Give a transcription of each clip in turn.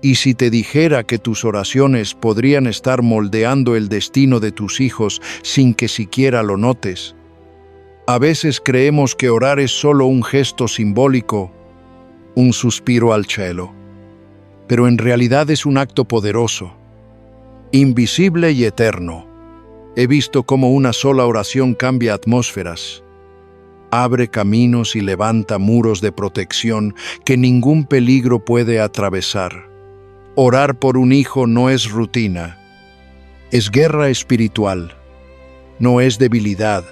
Y si te dijera que tus oraciones podrían estar moldeando el destino de tus hijos sin que siquiera lo notes. A veces creemos que orar es solo un gesto simbólico, un suspiro al cielo, pero en realidad es un acto poderoso, invisible y eterno. He visto cómo una sola oración cambia atmósferas, abre caminos y levanta muros de protección que ningún peligro puede atravesar. Orar por un hijo no es rutina, es guerra espiritual, no es debilidad.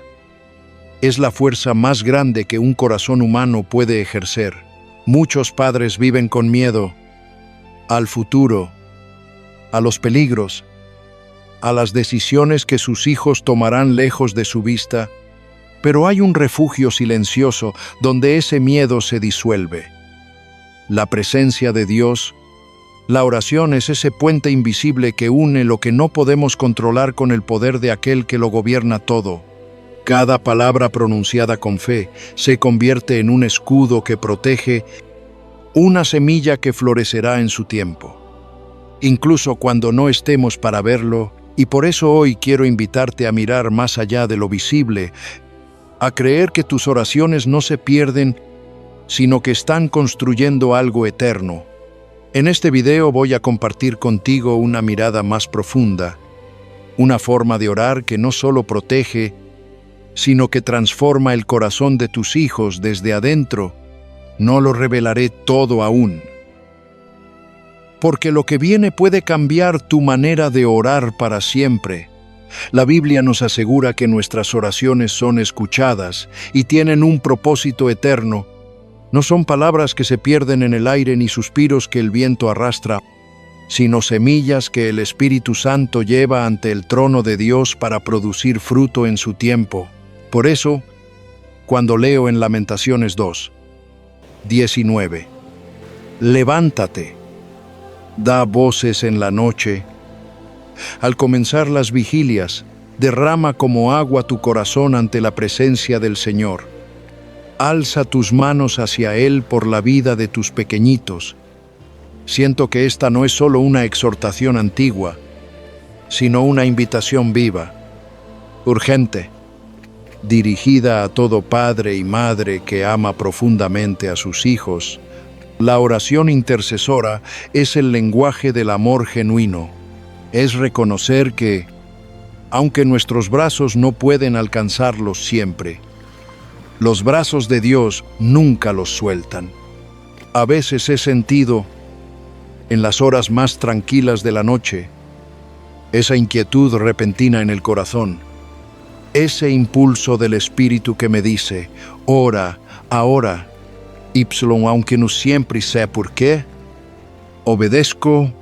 Es la fuerza más grande que un corazón humano puede ejercer. Muchos padres viven con miedo al futuro, a los peligros, a las decisiones que sus hijos tomarán lejos de su vista, pero hay un refugio silencioso donde ese miedo se disuelve. La presencia de Dios. La oración es ese puente invisible que une lo que no podemos controlar con el poder de aquel que lo gobierna todo. Cada palabra pronunciada con fe se convierte en un escudo que protege, una semilla que florecerá en su tiempo, incluso cuando no estemos para verlo, y por eso hoy quiero invitarte a mirar más allá de lo visible, a creer que tus oraciones no se pierden, sino que están construyendo algo eterno. En este video voy a compartir contigo una mirada más profunda, una forma de orar que no solo protege, sino que transforma el corazón de tus hijos desde adentro. No lo revelaré todo aún, porque lo que viene puede cambiar tu manera de orar para siempre. La Biblia nos asegura que nuestras oraciones son escuchadas y tienen un propósito eterno. No son palabras que se pierden en el aire ni suspiros que el viento arrastra, sino semillas que el Espíritu Santo lleva ante el trono de Dios para producir fruto en su tiempo. Por eso, cuando leo en Lamentaciones 2:19, levántate, da voces en la noche. Al comenzar las vigilias, derrama como agua tu corazón ante la presencia del Señor. Alza tus manos hacia Él por la vida de tus pequeñitos. Siento que esta no es solo una exhortación antigua, sino una invitación viva, urgente, dirigida a todo padre y madre que ama profundamente a sus hijos. La oración intercesora es el lenguaje del amor genuino. Es reconocer que, aunque nuestros brazos no pueden alcanzarlos siempre, los brazos de Dios nunca los sueltan. A veces he sentido, en las horas más tranquilas de la noche, esa inquietud repentina en el corazón, ese impulso del Espíritu que me dice, ora, ahora, aunque no siempre sé por qué. Obedezco,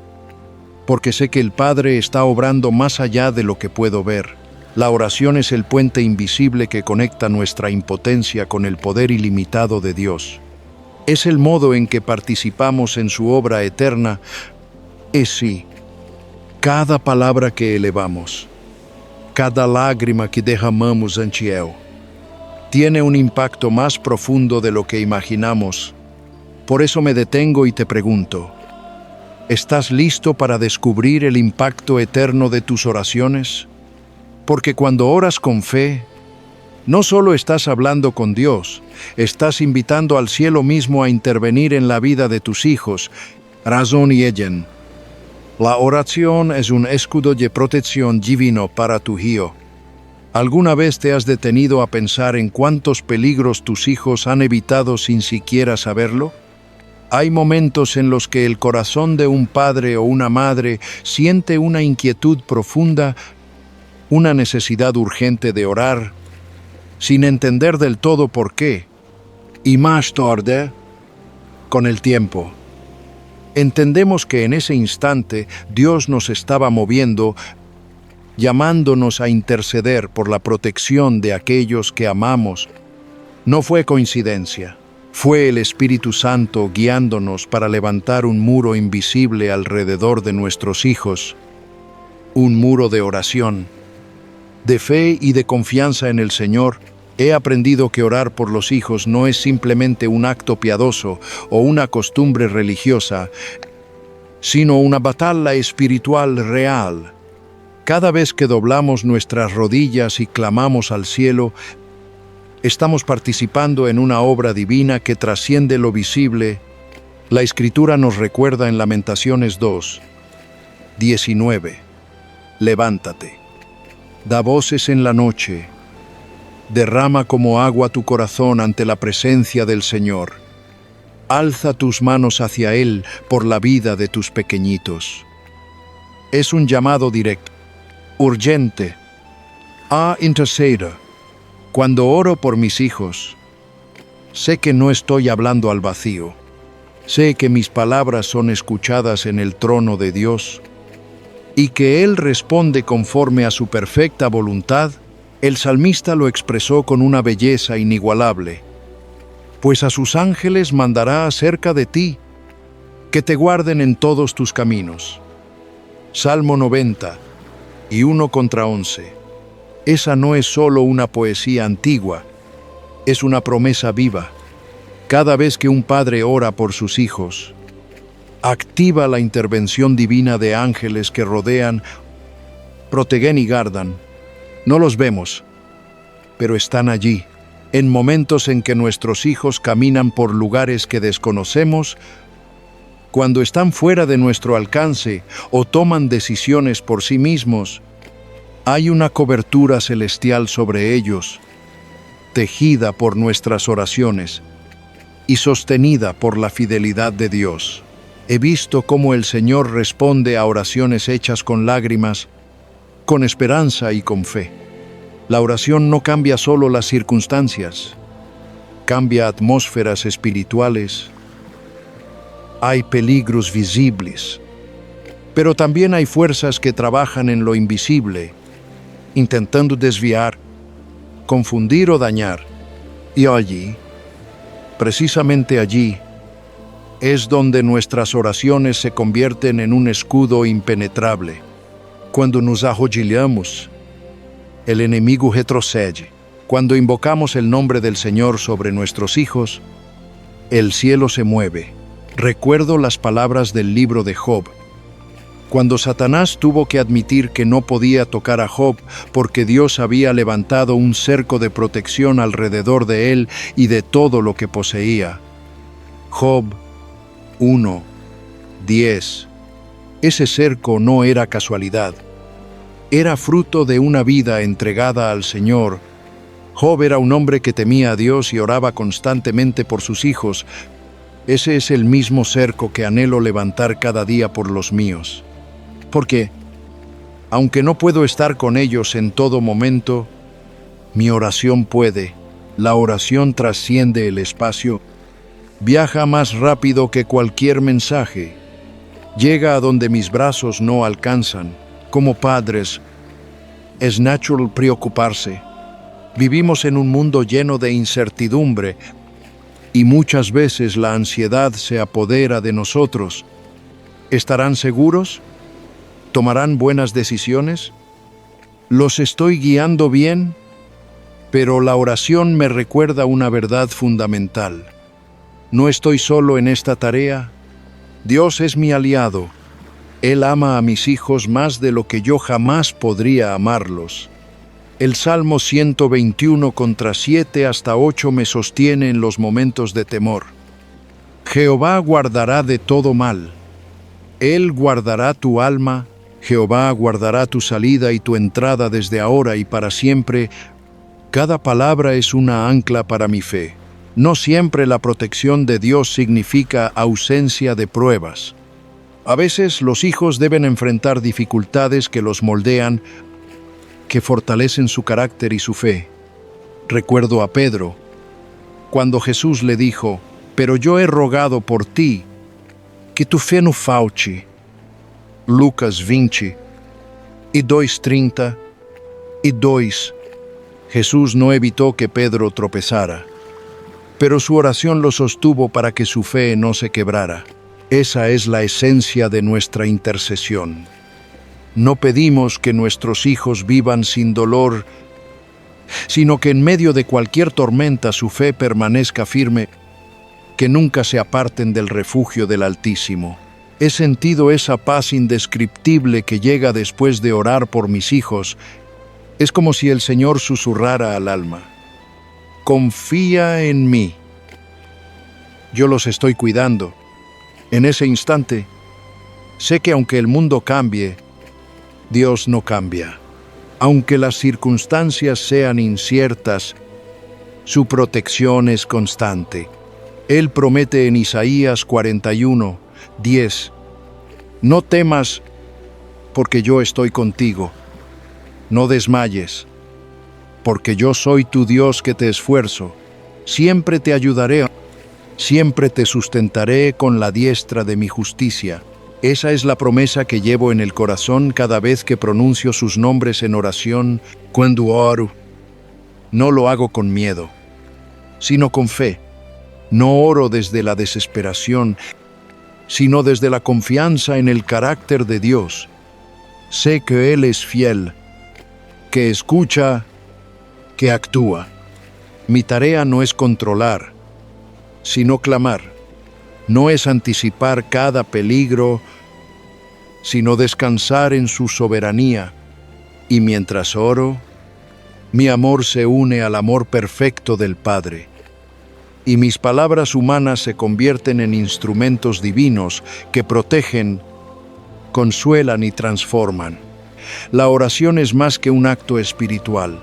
porque sé que el Padre está obrando más allá de lo que puedo ver. La oración es el puente invisible que conecta nuestra impotencia con el poder ilimitado de Dios. Es el modo en que participamos en su obra eterna. Es sí, cada palabra que elevamos, cada lágrima que derramamos ante Él, tiene un impacto más profundo de lo que imaginamos. Por eso me detengo y te pregunto, ¿estás listo para descubrir el impacto eterno de tus oraciones? Porque cuando oras con fe, no solo estás hablando con Dios, estás invitando al cielo mismo a intervenir en la vida de tus hijos. Razón y ellen. La oración es un escudo de protección divino para tu hijo. ¿Alguna vez te has detenido a pensar en cuántos peligros tus hijos han evitado sin siquiera saberlo? Hay momentos en los que el corazón de un padre o una madre siente una inquietud profunda, una necesidad urgente de orar, sin entender del todo por qué. Y más tarde, con el tiempo, entendemos que en ese instante Dios nos estaba moviendo, llamándonos a interceder por la protección de aquellos que amamos. No fue coincidencia, fue el Espíritu Santo guiándonos para levantar un muro invisible alrededor de nuestros hijos, un muro de oración, de fe y de confianza en el Señor. He aprendido que orar por los hijos no es simplemente un acto piadoso o una costumbre religiosa, sino una batalla espiritual real. Cada vez que doblamos nuestras rodillas y clamamos al cielo, estamos participando en una obra divina que trasciende lo visible. La Escritura nos recuerda en Lamentaciones 2:19. Levántate, da voces en la noche, derrama como agua tu corazón ante la presencia del Señor. Alza tus manos hacia Él por la vida de tus pequeñitos. Es un llamado directo, urgente. Interceder. Cuando oro por mis hijos, sé que no estoy hablando al vacío. Sé que mis palabras son escuchadas en el trono de Dios y que Él responde conforme a su perfecta voluntad. El salmista lo expresó con una belleza inigualable. Pues a sus ángeles mandará acerca de ti, que te guarden en todos tus caminos. Salmo 90, y 1:11. Esa no es solo una poesía antigua, es una promesa viva. Cada vez que un padre ora por sus hijos, activa la intervención divina de ángeles que rodean, protegen y guardan. No los vemos, pero están allí. En momentos en que nuestros hijos caminan por lugares que desconocemos, cuando están fuera de nuestro alcance o toman decisiones por sí mismos, hay una cobertura celestial sobre ellos, tejida por nuestras oraciones y sostenida por la fidelidad de Dios. He visto cómo el Señor responde a oraciones hechas con lágrimas, con esperanza y con fe. La oración no cambia solo las circunstancias, cambia atmósferas espirituales. Hay peligros visibles, pero también hay fuerzas que trabajan en lo invisible, intentando desviar, confundir o dañar. Y allí, precisamente allí, es donde nuestras oraciones se convierten en un escudo impenetrable. Cuando nos arrodillamos, el enemigo retrocede. Cuando invocamos el nombre del Señor sobre nuestros hijos, el cielo se mueve. Recuerdo las palabras del libro de Job. Cuando Satanás tuvo que admitir que no podía tocar a Job porque Dios había levantado un cerco de protección alrededor de él y de todo lo que poseía. Job 1:10. Ese cerco no era casualidad. Era fruto de una vida entregada al Señor. Job era un hombre que temía a Dios y oraba constantemente por sus hijos. Ese es el mismo cerco que anhelo levantar cada día por los míos. Porque, aunque no puedo estar con ellos en todo momento, mi oración puede. La oración trasciende el espacio, viaja más rápido que cualquier mensaje, llega a donde mis brazos no alcanzan. Como padres, es natural preocuparse. Vivimos en un mundo lleno de incertidumbre y muchas veces la ansiedad se apodera de nosotros. ¿Estarán seguros? ¿Tomarán buenas decisiones? ¿Los estoy guiando bien? Pero la oración me recuerda una verdad fundamental. No estoy solo en esta tarea. Dios es mi aliado. Él ama a mis hijos más de lo que yo jamás podría amarlos. El Salmo 121, 7 hasta 8 me sostiene en los momentos de temor. Jehová guardará de todo mal. Él guardará tu alma. Jehová guardará tu salida y tu entrada desde ahora y para siempre. Cada palabra es una ancla para mi fe. No siempre la protección de Dios significa ausencia de pruebas. A veces los hijos deben enfrentar dificultades que los moldean, que fortalecen su carácter y su fe. Recuerdo a Pedro, cuando Jesús le dijo, «Pero yo he rogado por ti, que tu fe no falte». Lucas 20, y 2:30, Jesús no evitó que Pedro tropezara, pero su oración lo sostuvo para que su fe no se quebrara. Esa es la esencia de nuestra intercesión. No pedimos que nuestros hijos vivan sin dolor, sino que en medio de cualquier tormenta su fe permanezca firme, que nunca se aparten del refugio del Altísimo. He sentido esa paz indescriptible que llega después de orar por mis hijos. Es como si el Señor susurrara al alma: confía en mí. Yo los estoy cuidando. En ese instante, sé que aunque el mundo cambie, Dios no cambia. Aunque las circunstancias sean inciertas, su protección es constante. Él promete en Isaías 41:10: no temas, porque yo estoy contigo. No desmayes, porque yo soy tu Dios que te esfuerzo. Siempre te ayudaré, siempre te sustentaré con la diestra de mi justicia. Esa es la promesa que llevo en el corazón cada vez que pronuncio sus nombres en oración. Cuando oro, no lo hago con miedo, sino con fe. No oro desde la desesperación, sino desde la confianza en el carácter de Dios. Sé que Él es fiel, que escucha, que actúa. Mi tarea no es controlar, sino clamar. No es anticipar cada peligro, sino descansar en su soberanía. Y mientras oro, mi amor se une al amor perfecto del Padre. Y mis palabras humanas se convierten en instrumentos divinos que protegen, consuelan y transforman. La oración es más que un acto espiritual.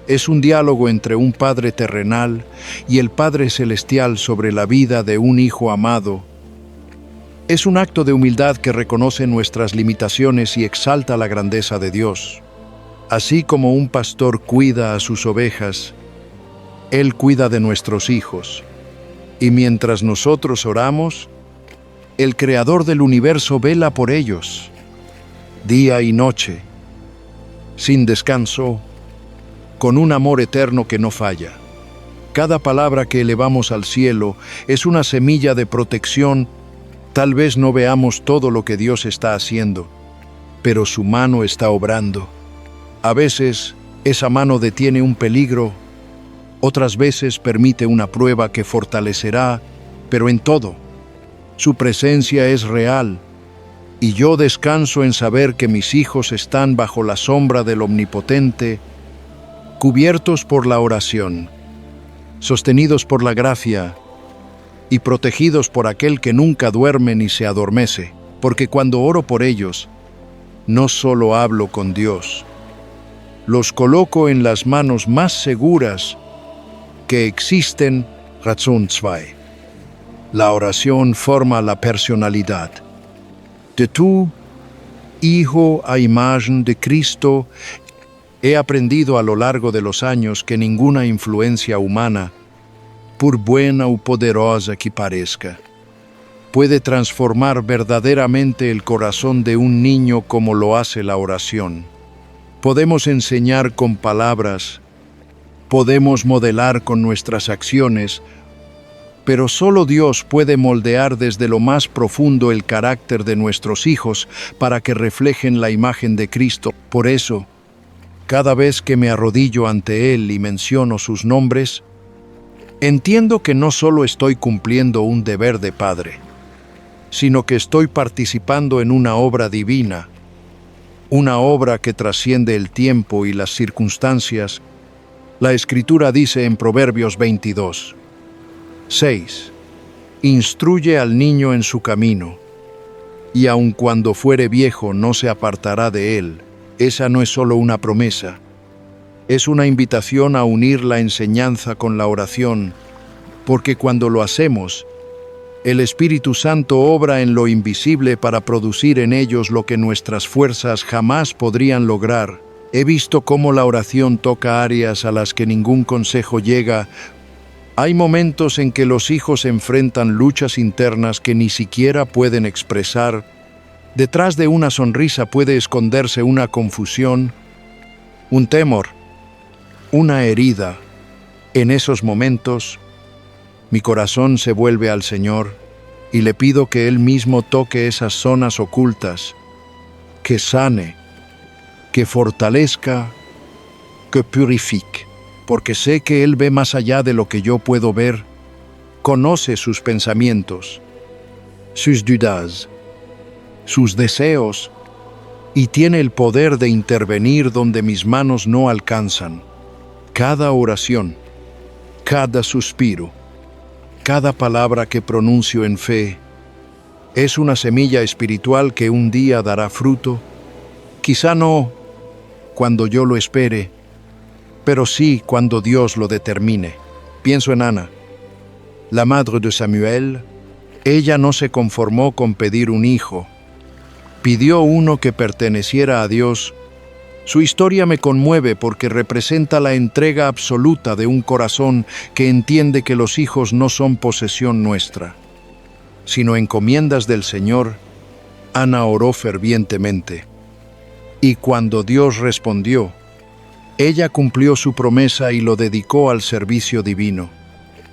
Es un diálogo entre un Padre terrenal y el Padre celestial sobre la vida de un Hijo amado. Es un acto de humildad que reconoce nuestras limitaciones y exalta la grandeza de Dios. Así como un pastor cuida a sus ovejas, Él cuida de nuestros hijos. Y mientras nosotros oramos, el Creador del universo vela por ellos, día y noche, sin descanso, con un amor eterno que no falla. Cada palabra que elevamos al cielo es una semilla de protección. Tal vez no veamos todo lo que Dios está haciendo, pero su mano está obrando. A veces, esa mano detiene un peligro, otras veces permite una prueba que fortalecerá, pero en todo, su presencia es real, y yo descanso en saber que mis hijos están bajo la sombra del Omnipotente, cubiertos por la oración, sostenidos por la gracia y protegidos por aquel que nunca duerme ni se adormece, porque cuando oro por ellos, no solo hablo con Dios, los coloco en las manos más seguras que existen. Razón 2. La oración forma la personalidad de tu Hijo a imagen de Cristo. He aprendido a lo largo de los años que ninguna influencia humana, por buena o poderosa que parezca, puede transformar verdaderamente el corazón de un niño como lo hace la oración. Podemos enseñar con palabras, podemos modelar con nuestras acciones, pero solo Dios puede moldear desde lo más profundo el carácter de nuestros hijos para que reflejen la imagen de Cristo. Por eso, cada vez que me arrodillo ante Él y menciono sus nombres, entiendo que no solo estoy cumpliendo un deber de padre, sino que estoy participando en una obra divina, una obra que trasciende el tiempo y las circunstancias. La Escritura dice en Proverbios 22:6: instruye al niño en su camino, y aun cuando fuere viejo no se apartará de él. Esa no es solo una promesa, es una invitación a unir la enseñanza con la oración, porque cuando lo hacemos, el Espíritu Santo obra en lo invisible para producir en ellos lo que nuestras fuerzas jamás podrían lograr. He visto cómo la oración toca áreas a las que ningún consejo llega. Hay momentos en que los hijos enfrentan luchas internas que ni siquiera pueden expresar. Detrás de una sonrisa puede esconderse una confusión, un temor, una herida. En esos momentos, mi corazón se vuelve al Señor y le pido que Él mismo toque esas zonas ocultas, que sane, que fortalezca, que purifique, porque sé que Él ve más allá de lo que yo puedo ver, conoce sus pensamientos, sus dudas, sus deseos, y tiene el poder de intervenir donde mis manos no alcanzan. Cada oración, cada suspiro, cada palabra que pronuncio en fe, es una semilla espiritual que un día dará fruto, quizá no cuando yo lo espere, pero sí cuando Dios lo determine. Pienso en Ana, la madre de Samuel. Ella no se conformó con pedir un hijo, pidió uno que perteneciera a Dios. Su historia me conmueve porque representa la entrega absoluta de un corazón que entiende que los hijos no son posesión nuestra, sino encomiendas del Señor. Ana oró fervientemente, y cuando Dios respondió, ella cumplió su promesa y lo dedicó al servicio divino.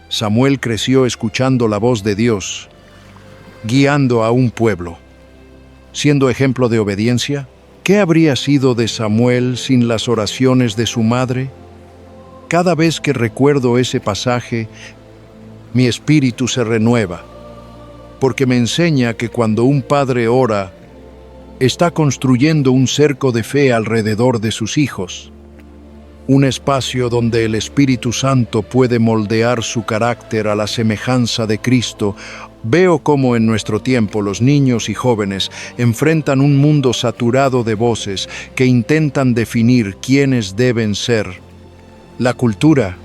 Samuel creció escuchando la voz de Dios, guiando a un pueblo, siendo ejemplo de obediencia. ¿Qué habría sido de Samuel sin las oraciones de su madre? Cada vez que recuerdo ese pasaje, mi espíritu se renueva, porque me enseña que cuando un padre ora, está construyendo un cerco de fe alrededor de sus hijos, un espacio donde el Espíritu Santo puede moldear su carácter a la semejanza de Cristo. Veo cómo en nuestro tiempo los niños y jóvenes enfrentan un mundo saturado de voces que intentan definir quiénes deben ser. La cultura,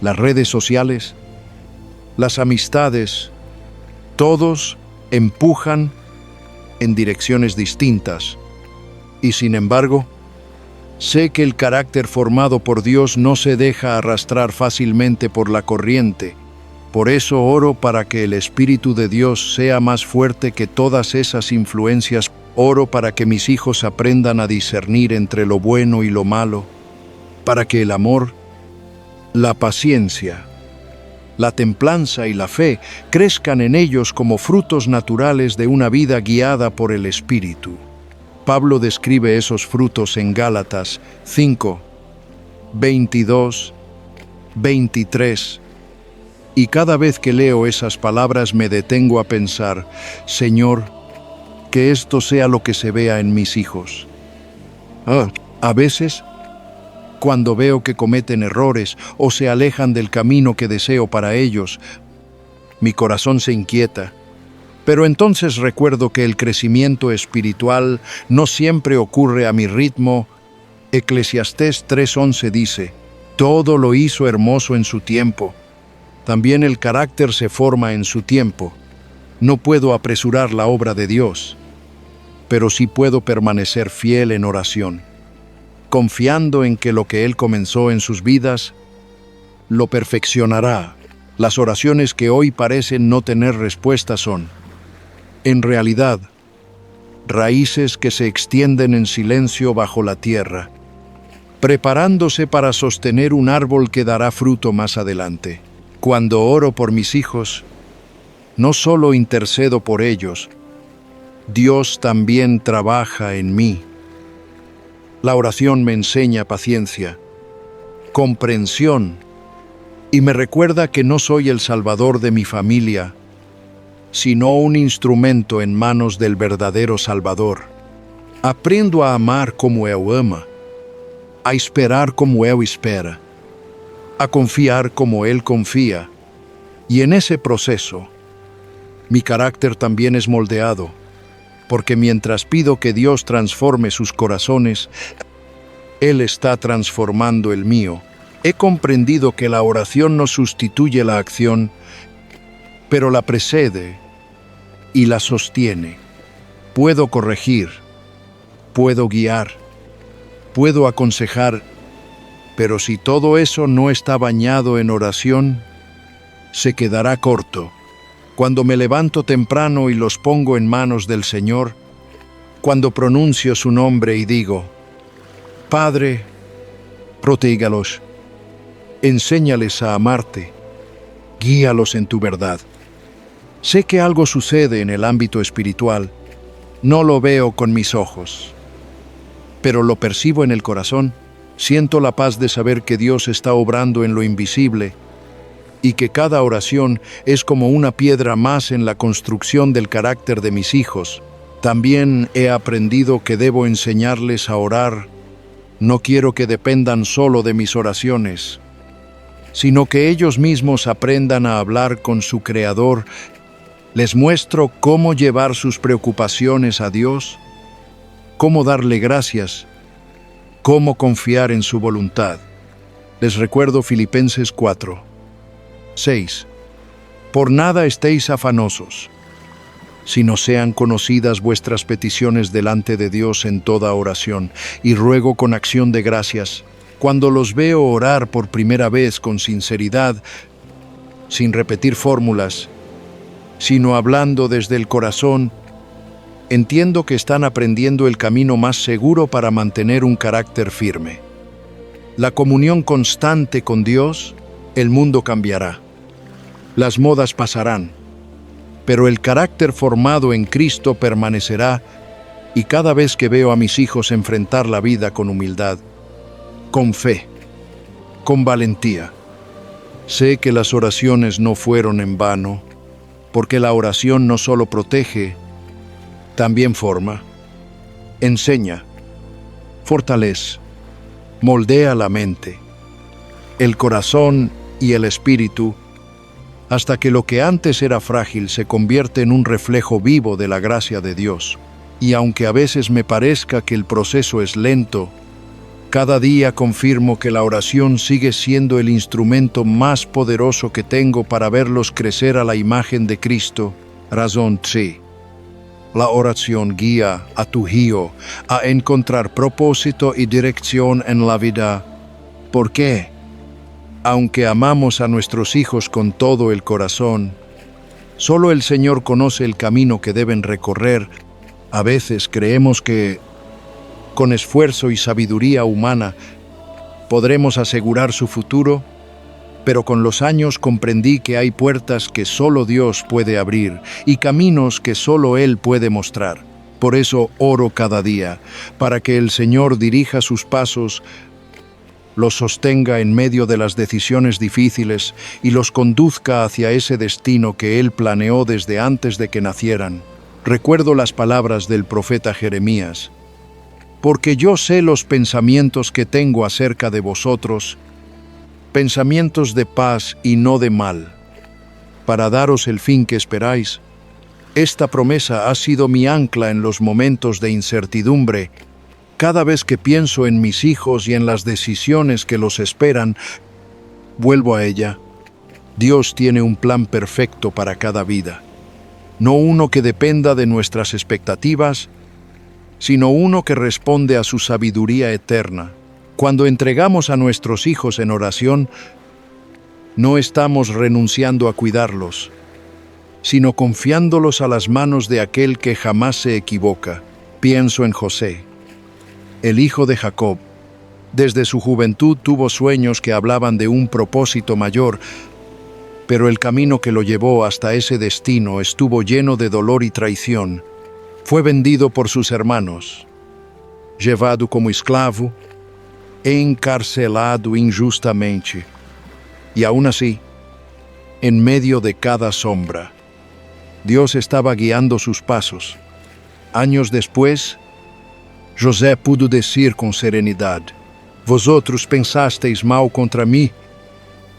las redes sociales, las amistades, todos empujan en direcciones distintas. Y sin embargo, sé que el carácter formado por Dios no se deja arrastrar fácilmente por la corriente. Por eso oro para que el Espíritu de Dios sea más fuerte que todas esas influencias. Oro para que mis hijos aprendan a discernir entre lo bueno y lo malo, para que el amor, la paciencia, la templanza y la fe crezcan en ellos como frutos naturales de una vida guiada por el Espíritu. Pablo describe esos frutos en Gálatas 5, 22, 23. Y cada vez que leo esas palabras me detengo a pensar, Señor, que esto sea lo que se vea en mis hijos. A veces, cuando veo que cometen errores o se alejan del camino que deseo para ellos, mi corazón se inquieta. Pero entonces recuerdo que el crecimiento espiritual no siempre ocurre a mi ritmo. Eclesiastés 3:11 dice, todo lo hizo hermoso en su tiempo. También el carácter se forma en su tiempo. No puedo apresurar la obra de Dios, pero sí puedo permanecer fiel en oración, confiando en que lo que Él comenzó en sus vidas, lo perfeccionará. Las oraciones que hoy parecen no tener respuesta son, en realidad, raíces que se extienden en silencio bajo la tierra, preparándose para sostener un árbol que dará fruto más adelante. Cuando oro por mis hijos, no solo intercedo por ellos, Dios también trabaja en mí. La oración me enseña paciencia, comprensión, y me recuerda que no soy el salvador de mi familia, sino un instrumento en manos del verdadero Salvador. Aprendo a amar como Él ama, a esperar como Él espera, a confiar como Él confía, y en ese proceso, mi carácter también es moldeado, porque mientras pido que Dios transforme sus corazones, Él está transformando el mío. He comprendido que la oración no sustituye la acción, pero la precede y la sostiene. Puedo corregir, puedo guiar, puedo aconsejar, pero si todo eso no está bañado en oración, se quedará corto. Cuando me levanto temprano y los pongo en manos del Señor, cuando pronuncio su nombre y digo, Padre, protégalos, enséñales a amarte, guíalos en tu verdad. Sé que algo sucede en el ámbito espiritual, no lo veo con mis ojos, pero lo percibo en el corazón. Siento la paz de saber que Dios está obrando en lo invisible y que cada oración es como una piedra más en la construcción del carácter de mis hijos. También he aprendido que debo enseñarles a orar. No quiero que dependan solo de mis oraciones, sino que ellos mismos aprendan a hablar con su Creador. Les muestro cómo llevar sus preocupaciones a Dios, cómo darle gracias, cómo confiar en su voluntad. Les recuerdo Filipenses 4, 6. Por nada estéis afanosos, sino sean conocidas vuestras peticiones delante de Dios en toda oración, y ruego con acción de gracias. Cuando los veo orar por primera vez con sinceridad, sin repetir fórmulas, sino hablando desde el corazón, entiendo que están aprendiendo el camino más seguro para mantener un carácter firme. La comunión constante con Dios, el mundo cambiará. Las modas pasarán, pero el carácter formado en Cristo permanecerá, y cada vez que veo a mis hijos enfrentar la vida con humildad, con fe, con valentía, sé que las oraciones no fueron en vano, porque la oración no solo protege, también forma, enseña, fortalece, moldea la mente, el corazón y el espíritu, hasta que lo que antes era frágil se convierte en un reflejo vivo de la gracia de Dios. Y aunque a veces me parezca que el proceso es lento, cada día confirmo que la oración sigue siendo el instrumento más poderoso que tengo para verlos crecer a la imagen de Cristo. Razón 3. La oración guía a tu hijo a encontrar propósito y dirección en la vida. ¿Por qué? Aunque amamos a nuestros hijos con todo el corazón, solo el Señor conoce el camino que deben recorrer. A veces creemos que, con esfuerzo y sabiduría humana, podremos asegurar su futuro, pero con los años comprendí que hay puertas que solo Dios puede abrir y caminos que solo Él puede mostrar. Por eso oro cada día, para que el Señor dirija sus pasos, los sostenga en medio de las decisiones difíciles y los conduzca hacia ese destino que Él planeó desde antes de que nacieran. Recuerdo las palabras del profeta Jeremías: porque yo sé los pensamientos que tengo acerca de vosotros, pensamientos de paz y no de mal, para daros el fin que esperáis. Esta promesa ha sido mi ancla en los momentos de incertidumbre. Cada vez que pienso en mis hijos y en las decisiones que los esperan, vuelvo a ella. Dios tiene un plan perfecto para cada vida, no uno que dependa de nuestras expectativas, sino uno que responde a su sabiduría eterna. Cuando entregamos a nuestros hijos en oración, no estamos renunciando a cuidarlos, sino confiándolos a las manos de aquel que jamás se equivoca. Pienso en José, el hijo de Jacob. Desde su juventud tuvo sueños que hablaban de un propósito mayor, pero el camino que lo llevó hasta ese destino estuvo lleno de dolor y traición. Fue vendido por sus hermanos, llevado como esclavo, encarcelado injustamente. Y aún así, en medio de cada sombra, Dios estaba guiando sus pasos. Años después, José pudo decir con serenidad: vosotros pensasteis mal contra mí,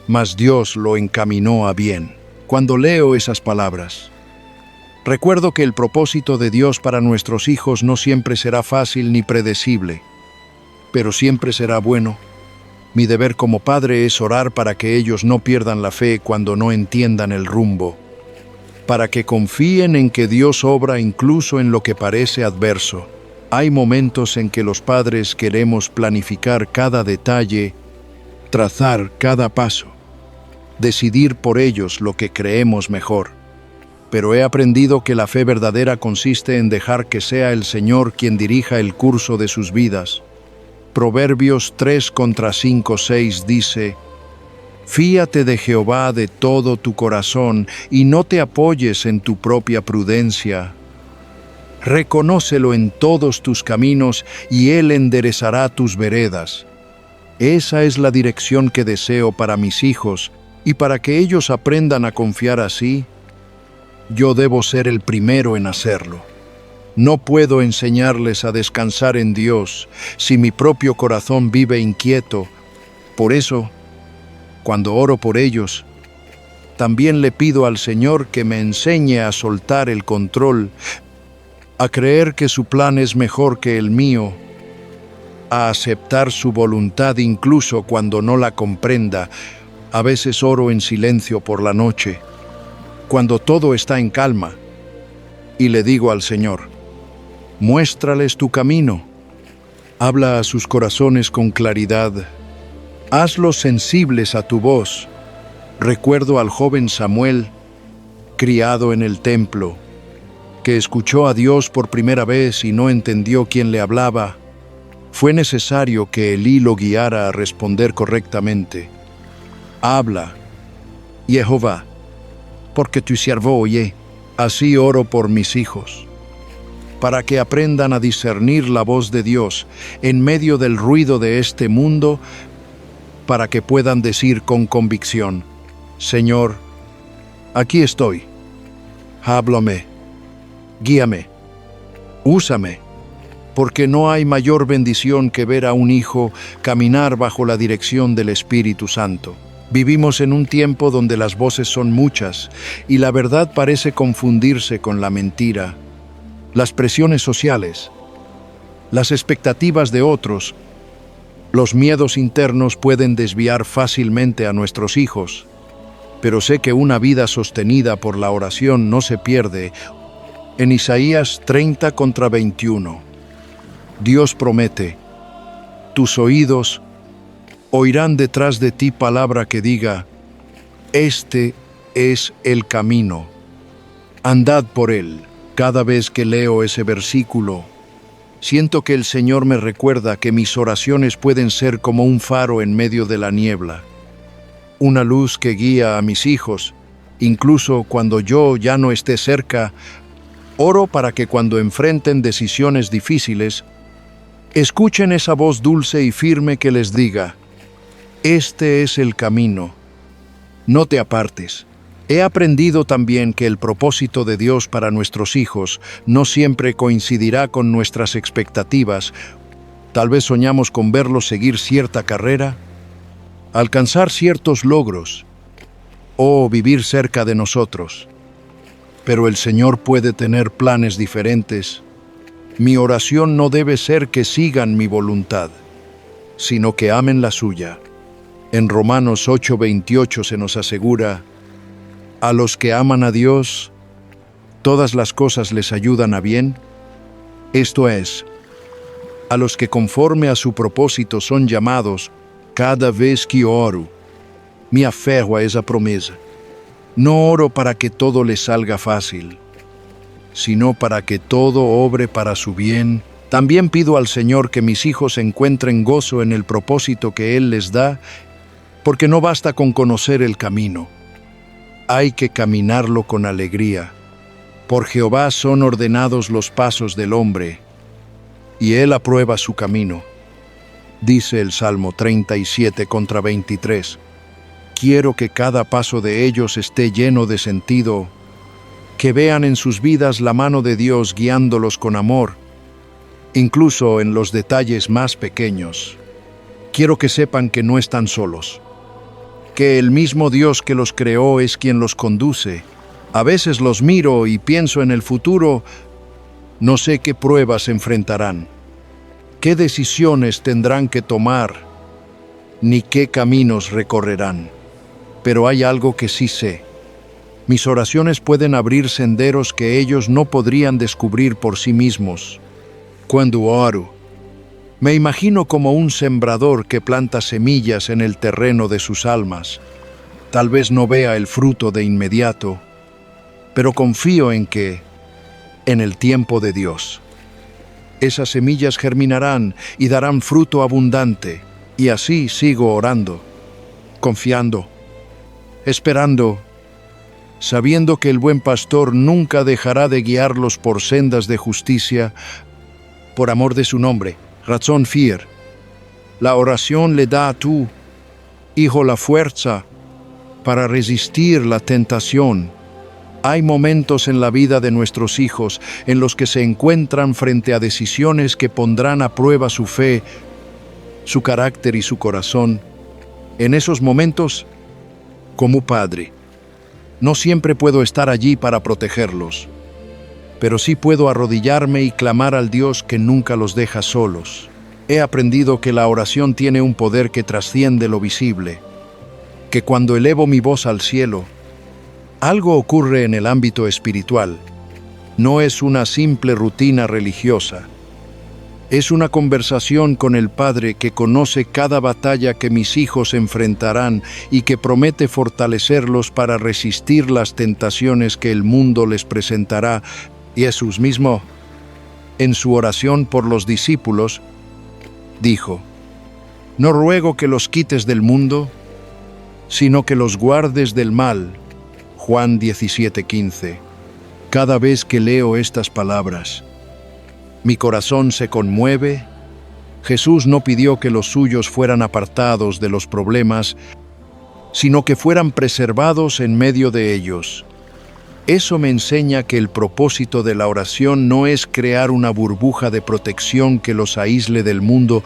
mas Dios lo encaminó a bien. Cuando leo esas palabras, recuerdo que el propósito de Dios para nuestros hijos no siempre será fácil ni predecible, pero siempre será bueno. Mi deber como padre es orar para que ellos no pierdan la fe cuando no entiendan el rumbo, para que confíen en que Dios obra incluso en lo que parece adverso. Hay momentos en que los padres queremos planificar cada detalle, trazar cada paso, decidir por ellos lo que creemos mejor. Pero he aprendido que la fe verdadera consiste en dejar que sea el Señor quien dirija el curso de sus vidas. Proverbios 3:5-6 dice: fíate de Jehová de todo tu corazón y no te apoyes en tu propia prudencia. Reconócelo en todos tus caminos y Él enderezará tus veredas. Esa es la dirección que deseo para mis hijos, y para que ellos aprendan a confiar así, yo debo ser el primero en hacerlo. No puedo enseñarles a descansar en Dios si mi propio corazón vive inquieto. Por eso, cuando oro por ellos, también le pido al Señor que me enseñe a soltar el control, a creer que su plan es mejor que el mío, a aceptar su voluntad incluso cuando no la comprenda. A veces oro en silencio por la noche, cuando todo está en calma, y le digo al Señor: muéstrales tu camino, habla a sus corazones con claridad, hazlos sensibles a tu voz. Recuerdo al joven Samuel, criado en el templo, que escuchó a Dios por primera vez y no entendió quién le hablaba. Fue necesario que Elí lo guiara a responder correctamente. Habla, Jehová, porque tu siervo oye. Así oro por mis hijos, para que aprendan a discernir la voz de Dios en medio del ruido de este mundo, para que puedan decir con convicción: Señor, aquí estoy. Háblame, guíame, úsame, porque no hay mayor bendición que ver a un hijo caminar bajo la dirección del Espíritu Santo. Vivimos en un tiempo donde las voces son muchas y la verdad parece confundirse con la mentira. Las presiones sociales, las expectativas de otros, los miedos internos pueden desviar fácilmente a nuestros hijos. Pero sé que una vida sostenida por la oración no se pierde. En Isaías 30:21, Dios promete: tus oídos oirán detrás de ti palabra que diga: este es el camino, andad por él. Cada vez que leo ese versículo, siento que el Señor me recuerda que mis oraciones pueden ser como un faro en medio de la niebla, una luz que guía a mis hijos, incluso cuando yo ya no esté cerca. Oro para que cuando enfrenten decisiones difíciles, escuchen esa voz dulce y firme que les diga: este es el camino, no te apartes. He aprendido también que el propósito de Dios para nuestros hijos no siempre coincidirá con nuestras expectativas. Tal vez soñamos con verlos seguir cierta carrera, alcanzar ciertos logros o vivir cerca de nosotros. Pero el Señor puede tener planes diferentes. Mi oración no debe ser que sigan mi voluntad, sino que amen la suya. En Romanos 8:28 se nos asegura: a los que aman a Dios, todas las cosas les ayudan a bien. Esto es, a los que conforme a su propósito son llamados. Cada vez que oro, me aferro a esa promesa. No oro para que todo les salga fácil, sino para que todo obre para su bien. También pido al Señor que mis hijos encuentren gozo en el propósito que Él les da, porque no basta con conocer el camino. Hay que caminarlo con alegría. Por Jehová son ordenados los pasos del hombre, y Él aprueba su camino. Dice el Salmo 37:23. Quiero que cada paso de ellos esté lleno de sentido, que vean en sus vidas la mano de Dios guiándolos con amor, incluso en los detalles más pequeños. Quiero que sepan que no están solos, que el mismo Dios que los creó es quien los conduce. A veces los miro y pienso en el futuro. No sé qué pruebas enfrentarán, qué decisiones tendrán que tomar, ni qué caminos recorrerán. Pero hay algo que sí sé: mis oraciones pueden abrir senderos que ellos no podrían descubrir por sí mismos. Cuando oro, me imagino como un sembrador que planta semillas en el terreno de sus almas. Tal vez no vea el fruto de inmediato, pero confío en que, en el tiempo de Dios, esas semillas germinarán y darán fruto abundante. Y así sigo orando, confiando, esperando, sabiendo que el buen pastor nunca dejará de guiarlos por sendas de justicia, por amor de su nombre. Razón fier. La oración le da a tu hijo la fuerza para resistir la tentación Hay momentos en la vida de nuestros hijos en los que se encuentran frente a decisiones que pondrán a prueba su fe, su carácter y su corazón. En esos momentos, como padre, no siempre puedo estar allí para protegerlos, pero sí puedo arrodillarme y clamar al Dios que nunca los deja solos. He aprendido que la oración tiene un poder que trasciende lo visible, que cuando elevo mi voz al cielo, algo ocurre en el ámbito espiritual. No es una simple rutina religiosa. Es una conversación con el Padre que conoce cada batalla que mis hijos enfrentarán y que promete fortalecerlos para resistir las tentaciones que el mundo les presentará. Y Jesús mismo, en su oración por los discípulos, dijo: «No ruego que los quites del mundo, sino que los guardes del mal». Juan 17:15. Cada vez que leo estas palabras, mi corazón se conmueve. Jesús no pidió que los suyos fueran apartados de los problemas, sino que fueran preservados en medio de ellos. Eso me enseña que el propósito de la oración no es crear una burbuja de protección que los aísle del mundo,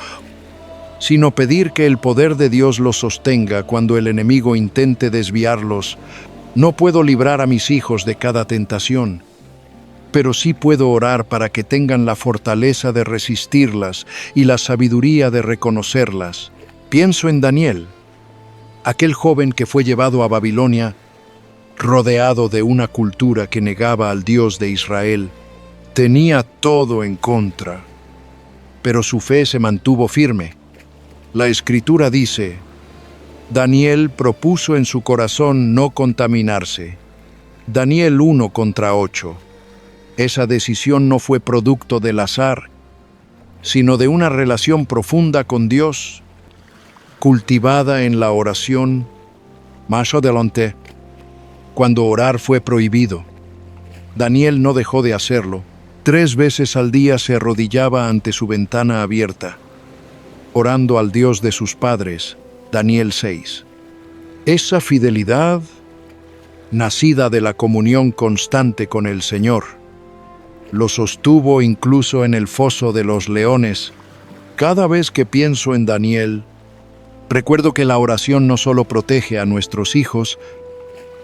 sino pedir que el poder de Dios los sostenga cuando el enemigo intente desviarlos. No puedo librar a mis hijos de cada tentación, pero sí puedo orar para que tengan la fortaleza de resistirlas y la sabiduría de reconocerlas. Pienso en Daniel, aquel joven que fue llevado a Babilonia, rodeado de una cultura que negaba al Dios de Israel. Tenía todo en contra, pero su fe se mantuvo firme. La Escritura dice: Daniel propuso en su corazón no contaminarse. Daniel 1:8. Esa decisión no fue producto del azar, sino de una relación profunda con Dios, cultivada en la oración. Más adelante, cuando orar fue prohibido, Daniel no dejó de hacerlo. 3 veces al día se arrodillaba ante su ventana abierta, orando al Dios de sus padres. Daniel 6. Esa fidelidad, nacida de la comunión constante con el Señor, lo sostuvo incluso en el foso de los leones. Cada vez que pienso en Daniel, recuerdo que la oración no solo protege a nuestros hijos,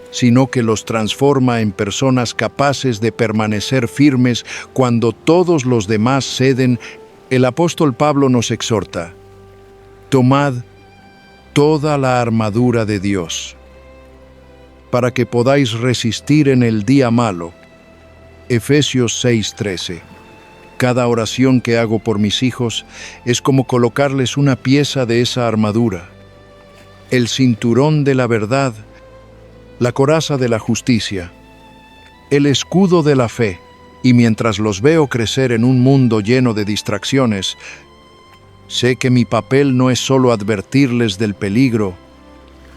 sino que los transforma en personas capaces de permanecer firmes cuando todos los demás ceden. El apóstol Pablo nos exhorta: tomad toda la armadura de Dios, para que podáis resistir en el día malo. Efesios 6:13. Cada oración que hago por mis hijos es como colocarles una pieza de esa armadura: el cinturón de la verdad, la coraza de la justicia, el escudo de la fe. Y mientras los veo crecer en un mundo lleno de distracciones, sé que mi papel no es solo advertirles del peligro,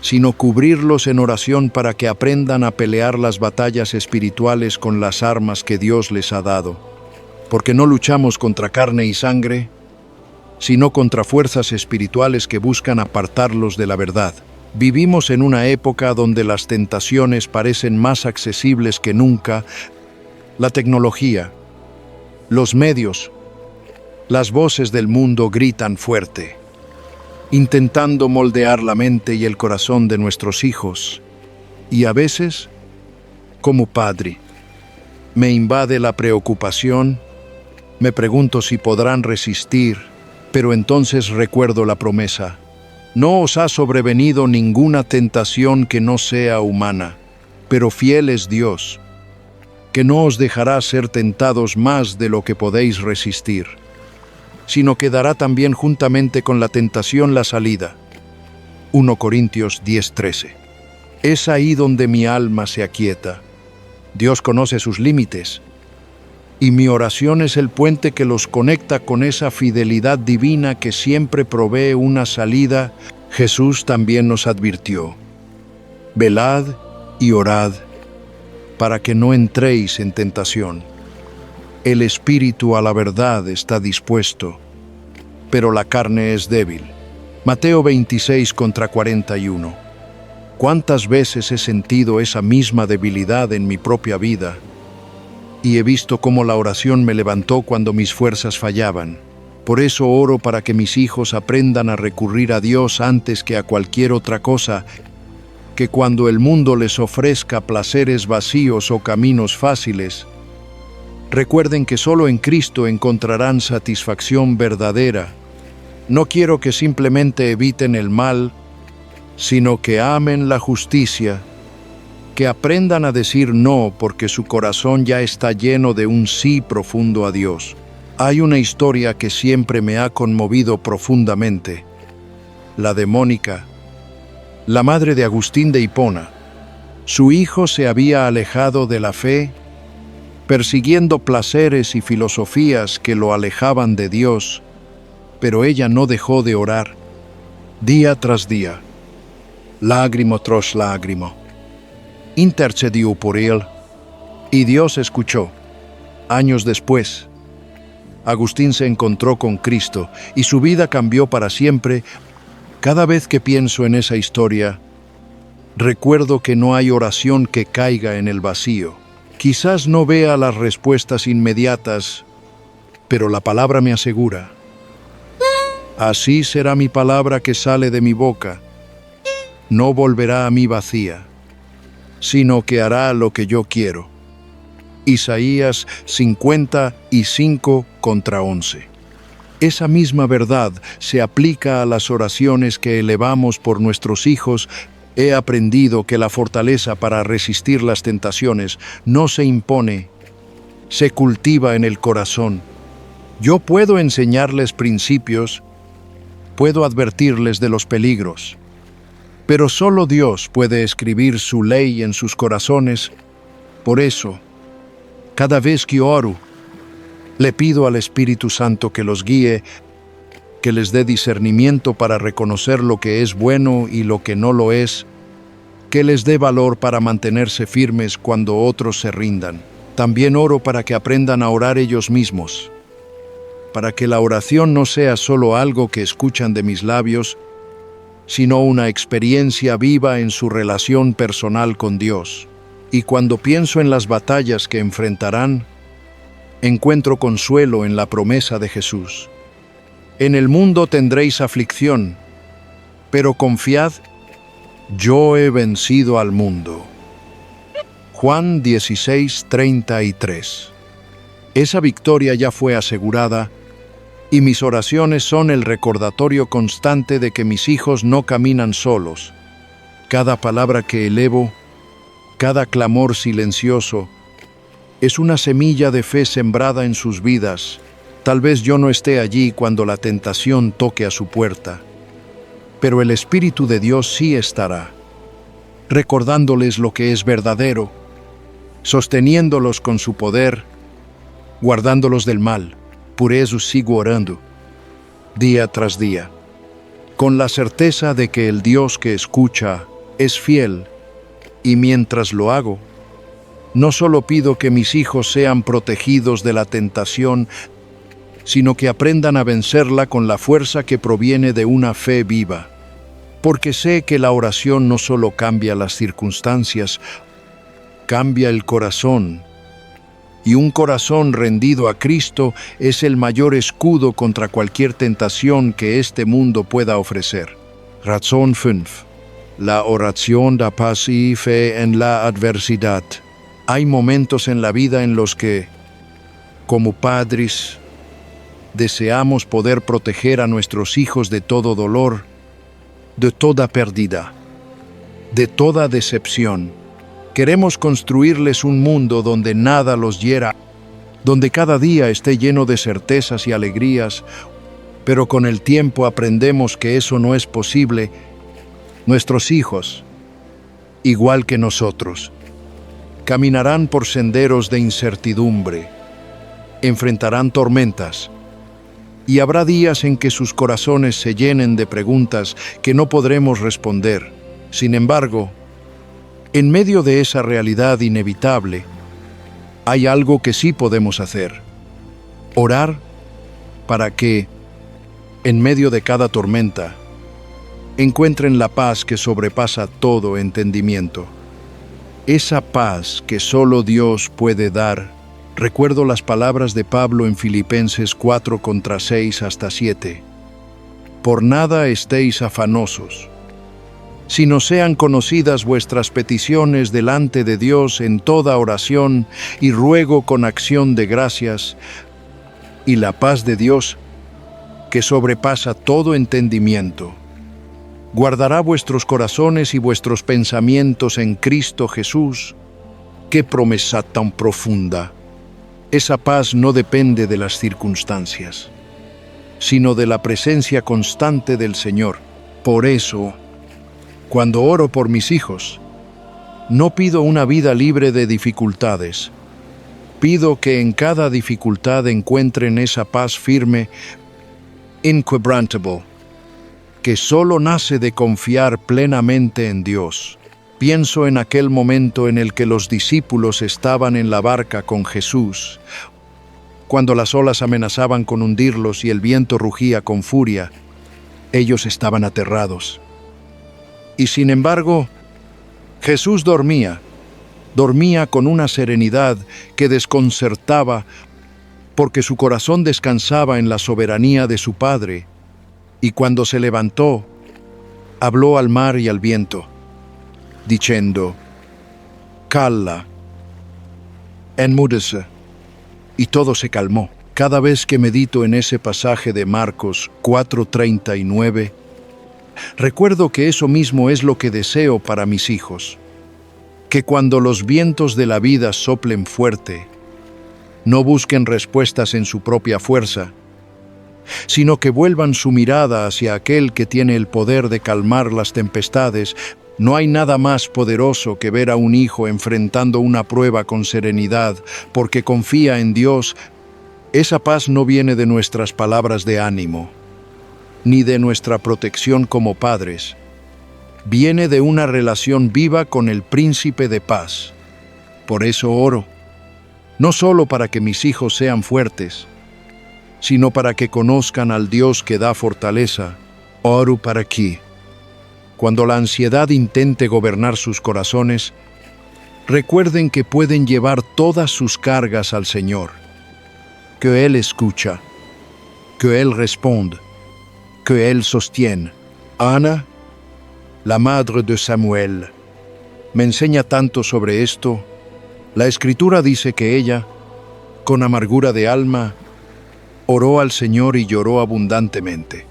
sino cubrirlos en oración para que aprendan a pelear las batallas espirituales con las armas que Dios les ha dado. Porque no luchamos contra carne y sangre, sino contra fuerzas espirituales que buscan apartarlos de la verdad. Vivimos en una época donde las tentaciones parecen más accesibles que nunca. La tecnología, los medios, las voces del mundo gritan fuerte, intentando moldear la mente y el corazón de nuestros hijos. Y a veces, como padre, me invade la preocupación. Me pregunto si podrán resistir, pero entonces recuerdo la promesa: no os ha sobrevenido ninguna tentación que no sea humana, pero fiel es Dios, que no os dejará ser tentados más de lo que podéis resistir, sino que dará también juntamente con la tentación la salida. 1 Corintios 10:13. Es ahí donde mi alma se aquieta. Dios conoce sus límites, y mi oración es el puente que los conecta con esa fidelidad divina que siempre provee una salida. Jesús también nos advirtió: velad y orad, para que no entréis en tentación. El espíritu a la verdad está dispuesto, pero la carne es débil. Mateo 26:41. ¿Cuántas veces he sentido esa misma debilidad en mi propia vida? Y he visto cómo la oración me levantó cuando mis fuerzas fallaban. Por eso oro para que mis hijos aprendan a recurrir a Dios antes que a cualquier otra cosa, que cuando el mundo les ofrezca placeres vacíos o caminos fáciles, recuerden que solo en Cristo encontrarán satisfacción verdadera. No quiero que simplemente eviten el mal, sino que amen la justicia, que aprendan a decir no porque su corazón ya está lleno de un sí profundo a Dios. Hay una historia que siempre me ha conmovido profundamente, la de Mónica, la madre de Agustín de Hipona. Su hijo se había alejado de la fe, persiguiendo placeres y filosofías que lo alejaban de Dios, pero ella no dejó de orar, día tras día, lágrimo tras lágrimo. Intercedió por él, y Dios escuchó. Años después, Agustín se encontró con Cristo y su vida cambió para siempre. Cada vez que pienso en esa historia, recuerdo que no hay oración que caiga en el vacío. Quizás no vea las respuestas inmediatas, pero la palabra me asegura: así será mi palabra que sale de mi boca. No volverá a mí vacía, sino que hará lo que yo quiero. Isaías 55:11. Esa misma verdad se aplica a las oraciones que elevamos por nuestros hijos. He aprendido que la fortaleza para resistir las tentaciones no se impone, se cultiva en el corazón. Yo puedo enseñarles principios, puedo advertirles de los peligros, pero solo Dios puede escribir su ley en sus corazones. Por eso, cada vez que oro, le pido al Espíritu Santo que los guíe, que les dé discernimiento para reconocer lo que es bueno y lo que no lo es, que les dé valor para mantenerse firmes cuando otros se rindan. También oro para que aprendan a orar ellos mismos, para que la oración no sea solo algo que escuchan de mis labios, sino una experiencia viva en su relación personal con Dios. Y cuando pienso en las batallas que enfrentarán, encuentro consuelo en la promesa de Jesús. En el mundo tendréis aflicción, pero confiad, yo he vencido al mundo. Juan 16:33. Esa victoria ya fue asegurada, y mis oraciones son el recordatorio constante de que mis hijos no caminan solos. Cada palabra que elevo, cada clamor silencioso, es una semilla de fe sembrada en sus vidas. Tal vez yo no esté allí cuando la tentación toque a su puerta, pero el Espíritu de Dios sí estará, recordándoles lo que es verdadero, sosteniéndolos con su poder, guardándolos del mal. Por eso sigo orando, día tras día, con la certeza de que el Dios que escucha es fiel, y mientras lo hago, no solo pido que mis hijos sean protegidos de la tentación, sino que aprendan a vencerla con la fuerza que proviene de una fe viva. Porque sé que la oración no solo cambia las circunstancias, cambia el corazón. Y un corazón rendido a Cristo es el mayor escudo contra cualquier tentación que este mundo pueda ofrecer. Razón 5. La oración da paz y fe en la adversidad. Hay momentos en la vida en los que, como padres, deseamos poder proteger a nuestros hijos de todo dolor, de toda pérdida, de toda decepción. Queremos construirles un mundo donde nada los hiera, donde cada día esté lleno de certezas y alegrías, pero con el tiempo aprendemos que eso no es posible. Nuestros hijos, igual que nosotros, caminarán por senderos de incertidumbre, enfrentarán tormentas, y habrá días en que sus corazones se llenen de preguntas que no podremos responder. Sin embargo, en medio de esa realidad inevitable, hay algo que sí podemos hacer: orar para que, en medio de cada tormenta, encuentren la paz que sobrepasa todo entendimiento. Esa paz que solo Dios puede dar. Recuerdo las palabras de Pablo en Filipenses 4:6-7. Por nada estéis afanosos, sino sean conocidas vuestras peticiones delante de Dios en toda oración y ruego con acción de gracias, y la paz de Dios, que sobrepasa todo entendimiento, guardará vuestros corazones y vuestros pensamientos en Cristo Jesús. ¡Qué promesa tan profunda! Esa paz no depende de las circunstancias, sino de la presencia constante del Señor. Por eso, cuando oro por mis hijos, no pido una vida libre de dificultades. Pido que en cada dificultad encuentren esa paz firme, inquebrantable, que solo nace de confiar plenamente en Dios. Pienso en aquel momento en el que los discípulos estaban en la barca con Jesús, cuando las olas amenazaban con hundirlos y el viento rugía con furia. Ellos estaban aterrados. Y sin embargo, Jesús dormía con una serenidad que desconcertaba, porque su corazón descansaba en la soberanía de su Padre. Y cuando se levantó, habló al mar y al viento, diciendo: «Calla, enmúdece», y todo se calmó. Cada vez que medito en ese pasaje de Marcos 4:39, recuerdo que eso mismo es lo que deseo para mis hijos, que cuando los vientos de la vida soplen fuerte, no busquen respuestas en su propia fuerza, sino que vuelvan su mirada hacia aquel que tiene el poder de calmar las tempestades. No hay nada más poderoso que ver a un hijo enfrentando una prueba con serenidad, porque confía en Dios. Esa paz no viene de nuestras palabras de ánimo, ni de nuestra protección como padres. Viene de una relación viva con el Príncipe de Paz. Por eso oro, no solo para que mis hijos sean fuertes, sino para que conozcan al Dios que da fortaleza. Oro para que, cuando la ansiedad intente gobernar sus corazones, recuerden que pueden llevar todas sus cargas al Señor, que Él escucha, que Él responde, que Él sostiene. Ana, la madre de Samuel, me enseña tanto sobre esto. La Escritura dice que ella, con amargura de alma, oró al Señor y lloró abundantemente.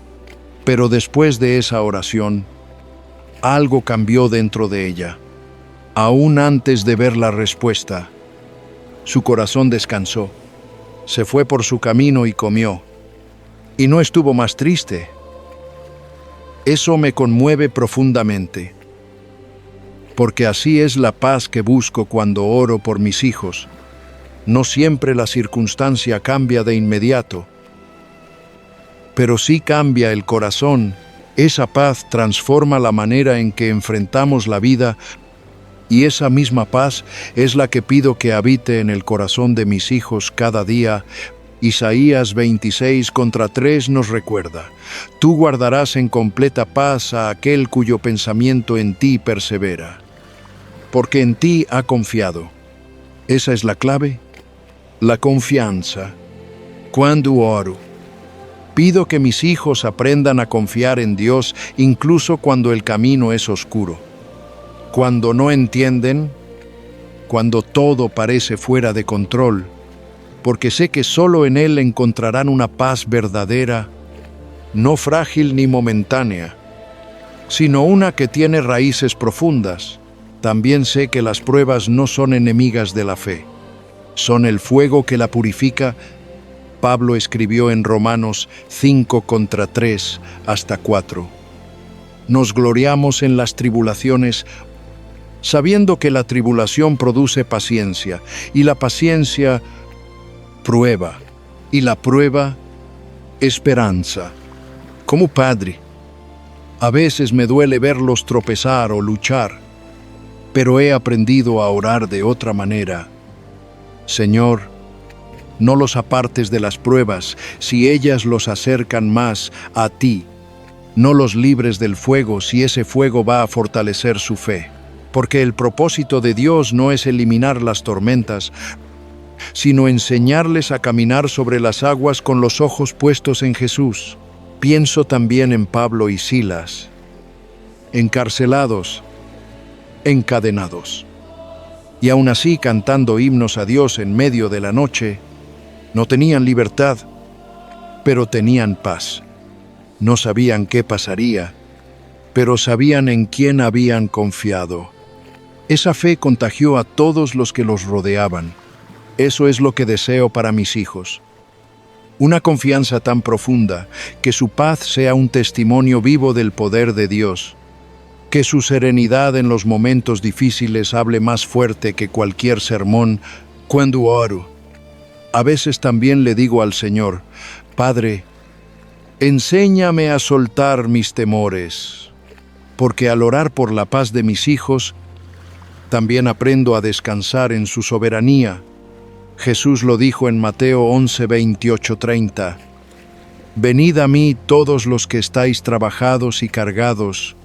Pero después de esa oración, algo cambió dentro de ella. Aún antes de ver la respuesta, su corazón descansó, se fue por su camino y comió, y no estuvo más triste. Eso me conmueve profundamente, porque así es la paz que busco cuando oro por mis hijos. No siempre la circunstancia cambia de inmediato, pero sí cambia el corazón. Esa paz transforma la manera en que enfrentamos la vida, y esa misma paz es la que pido que habite en el corazón de mis hijos cada día. Isaías 26:3 nos recuerda: «Tú guardarás en completa paz a aquel cuyo pensamiento en ti persevera, porque en ti ha confiado». Esa es la clave, la confianza. Cuando oro, pido que mis hijos aprendan a confiar en Dios incluso cuando el camino es oscuro, cuando no entienden, cuando todo parece fuera de control, porque sé que solo en Él encontrarán una paz verdadera, no frágil ni momentánea, sino una que tiene raíces profundas. También sé que las pruebas no son enemigas de la fe, son el fuego que la purifica. Pablo escribió en Romanos 5:3-4. Nos gloriamos en las tribulaciones, sabiendo que la tribulación produce paciencia, y la paciencia, prueba, y la prueba, esperanza. Como padre, a veces me duele verlos tropezar o luchar, pero he aprendido a orar de otra manera. Señor, no los apartes de las pruebas si ellas los acercan más a ti. No los libres del fuego si ese fuego va a fortalecer su fe. Porque el propósito de Dios no es eliminar las tormentas, sino enseñarles a caminar sobre las aguas con los ojos puestos en Jesús. Pienso también en Pablo y Silas, encarcelados, encadenados, y aún así cantando himnos a Dios en medio de la noche. No tenían libertad, pero tenían paz. No sabían qué pasaría, pero sabían en quién habían confiado. Esa fe contagió a todos los que los rodeaban. Eso es lo que deseo para mis hijos. Una confianza tan profunda que su paz sea un testimonio vivo del poder de Dios. Que su serenidad en los momentos difíciles hable más fuerte que cualquier sermón cuando oro. A veces también le digo al Señor: Padre, enséñame a soltar mis temores, porque al orar por la paz de mis hijos, también aprendo a descansar en su soberanía. Jesús lo dijo en Mateo 11, 28, 30. Venid a mí todos los que estáis trabajados y cargados,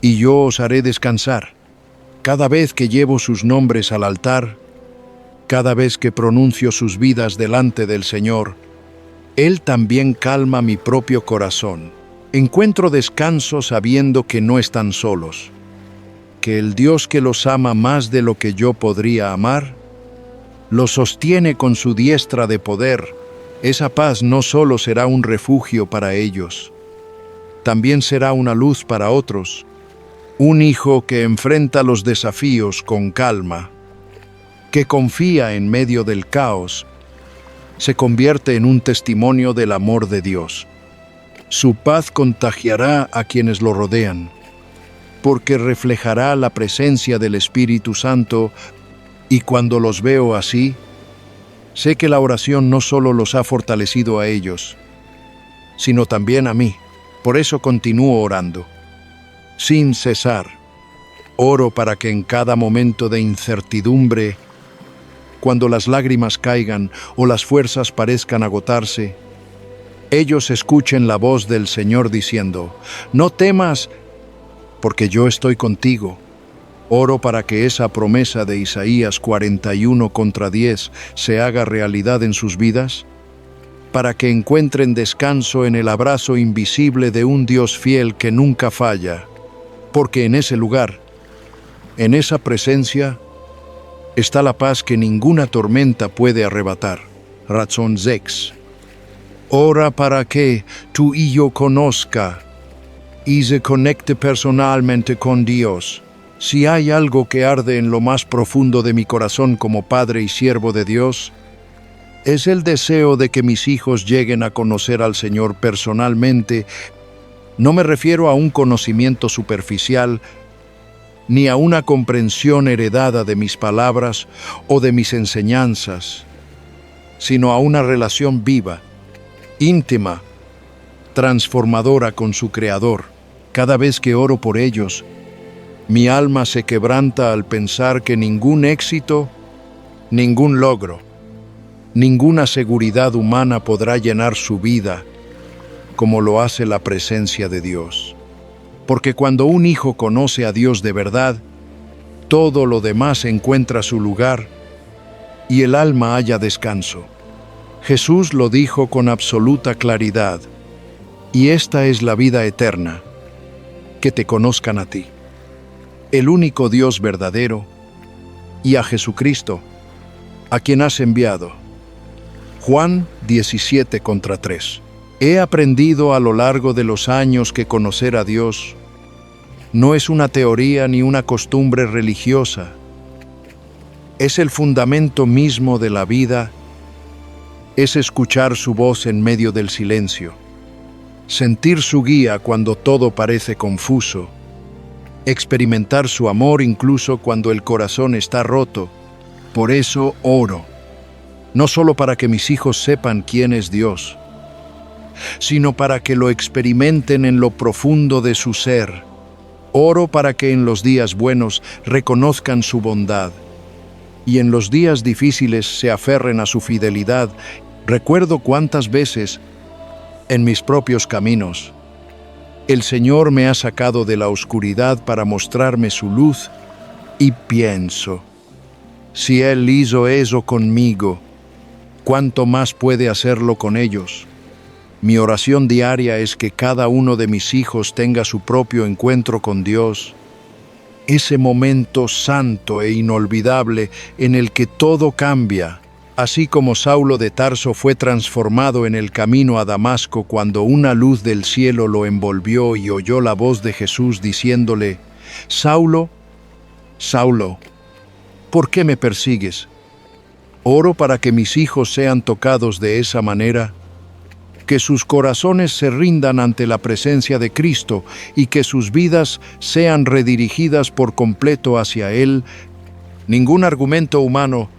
y yo os haré descansar. Cada vez que llevo sus nombres al altar, cada vez que pronuncio sus vidas delante del Señor, Él también calma mi propio corazón. Encuentro descanso sabiendo que no están solos, que el Dios que los ama más de lo que yo podría amar, los sostiene con su diestra de poder. Esa paz no solo será un refugio para ellos, también será una luz para otros. Un hijo que enfrenta los desafíos con calma, que confía en medio del caos, se convierte en un testimonio del amor de Dios. Su paz contagiará a quienes lo rodean, porque reflejará la presencia del Espíritu Santo, y cuando los veo así, sé que la oración no solo los ha fortalecido a ellos, sino también a mí. Por eso continúo orando, sin cesar. Oro para que en cada momento de incertidumbre, cuando las lágrimas caigan o las fuerzas parezcan agotarse, ellos escuchen la voz del Señor diciendo: no temas, porque yo estoy contigo. Oro para que esa promesa de Isaías 41:10 se haga realidad en sus vidas, para que encuentren descanso en el abrazo invisible de un Dios fiel que nunca falla, porque en ese lugar, en esa presencia, está la paz que ninguna tormenta puede arrebatar. Razón 6. Ora para que tú y yo conozca y se conecte personalmente con Dios. Si hay algo que arde en lo más profundo de mi corazón como padre y siervo de Dios, es el deseo de que mis hijos lleguen a conocer al Señor personalmente. No me refiero a un conocimiento superficial, ni a una comprensión heredada de mis palabras o de mis enseñanzas, sino a una relación viva, íntima, transformadora con su Creador. Cada vez que oro por ellos, mi alma se quebranta al pensar que ningún éxito, ningún logro, ninguna seguridad humana podrá llenar su vida como lo hace la presencia de Dios. Porque cuando un hijo conoce a Dios de verdad, todo lo demás encuentra su lugar y el alma halla descanso. Jesús lo dijo con absoluta claridad: y esta es la vida eterna, que te conozcan a ti, el único Dios verdadero, y a Jesucristo, a quien has enviado. Juan 17:3. He aprendido a lo largo de los años que conocer a Dios no es una teoría ni una costumbre religiosa. Es el fundamento mismo de la vida. Es escuchar su voz en medio del silencio, sentir su guía cuando todo parece confuso, experimentar su amor incluso cuando el corazón está roto. Por eso oro, no solo para que mis hijos sepan quién es Dios, sino para que lo experimenten en lo profundo de su ser. Oro para que en los días buenos reconozcan su bondad y en los días difíciles se aferren a su fidelidad. Recuerdo cuántas veces, en mis propios caminos, El Señor me ha sacado de la oscuridad para mostrarme su luz y pienso, si Él hizo eso conmigo, ¿cuánto más puede hacerlo con ellos? Mi oración diaria es que cada uno de mis hijos tenga su propio encuentro con Dios, ese momento santo e inolvidable en el que todo cambia, así como Saulo de Tarso fue transformado en el camino a Damasco cuando una luz del cielo lo envolvió y oyó la voz de Jesús diciéndole, Saulo, Saulo, ¿por qué me persigues? Oro para que mis hijos sean tocados de esa manera, que sus corazones se rindan ante la presencia de Cristo y que sus vidas sean redirigidas por completo hacia Él. Ningún argumento humano,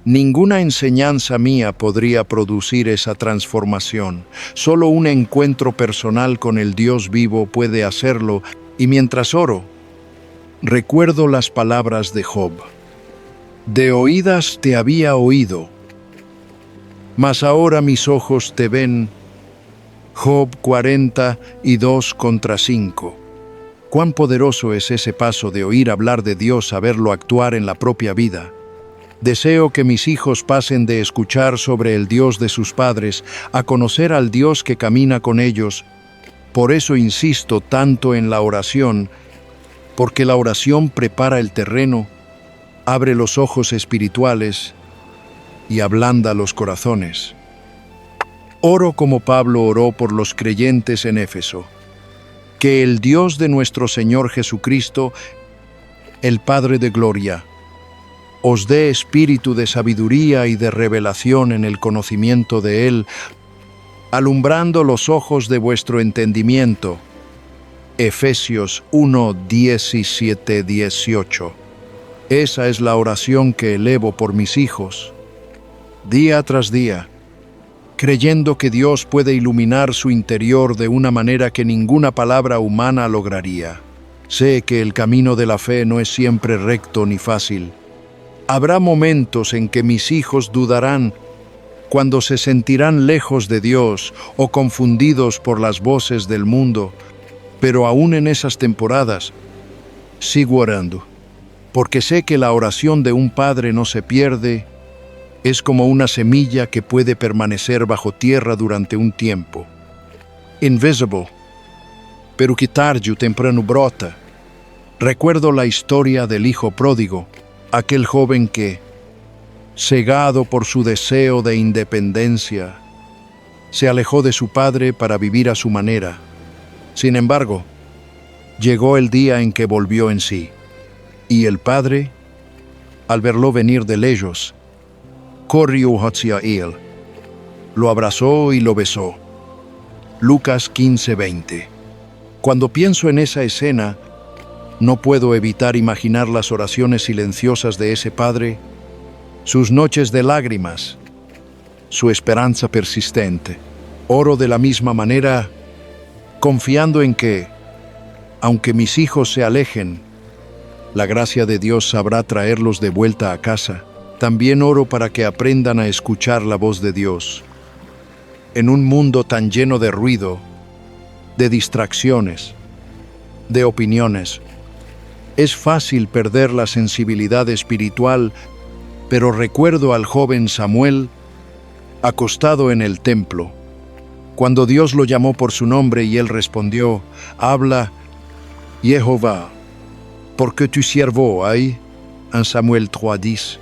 ninguna enseñanza mía podría producir esa transformación. Solo un encuentro personal con el Dios vivo puede hacerlo, y mientras oro, recuerdo las palabras de Job. De oídas te había oído, mas ahora mis ojos te ven. Job 42:5. Cuán poderoso es ese paso de oír hablar de Dios a verlo actuar en la propia vida. Deseo que mis hijos pasen de escuchar sobre el Dios de sus padres a conocer al Dios que camina con ellos. Por eso insisto tanto en la oración, porque la oración prepara el terreno, abre los ojos espirituales y ablanda los corazones. Oro como Pablo oró por los creyentes en Éfeso. Que el Dios de nuestro Señor Jesucristo, el Padre de gloria, os dé espíritu de sabiduría y de revelación en el conocimiento de Él, alumbrando los ojos de vuestro entendimiento. Efesios 1:17-18. Esa es la oración que elevo por mis hijos, día tras día, creyendo que Dios puede iluminar su interior de una manera que ninguna palabra humana lograría. Sé que el camino de la fe no es siempre recto ni fácil. Habrá momentos en que mis hijos dudarán, cuando se sentirán lejos de Dios o confundidos por las voces del mundo, pero aún en esas temporadas, sigo orando, porque sé que la oración de un padre no se pierde. Es como una semilla que puede permanecer bajo tierra durante un tiempo. Invisible, pero que tarde o temprano brota. Recuerdo la historia del hijo pródigo, aquel joven que, cegado por su deseo de independencia, se alejó de su padre para vivir a su manera. Sin embargo, llegó el día en que volvió en sí, y el padre, al verlo venir de lejos, corrió hacia él, lo abrazó y lo besó. Lucas 15:20. Cuando pienso en esa escena, no puedo evitar imaginar las oraciones silenciosas de ese padre, sus noches de lágrimas, su esperanza persistente. Oro de la misma manera, confiando en que, aunque mis hijos se alejen, la gracia de Dios sabrá traerlos de vuelta a casa. También oro para que aprendan a escuchar la voz de Dios. En un mundo tan lleno de ruido, de distracciones, de opiniones, es fácil perder la sensibilidad espiritual, pero recuerdo al joven Samuel acostado en el templo, cuando Dios lo llamó por su nombre y él respondió, «Habla, Jehová, porque tu siervo hay», en Samuel 3:10.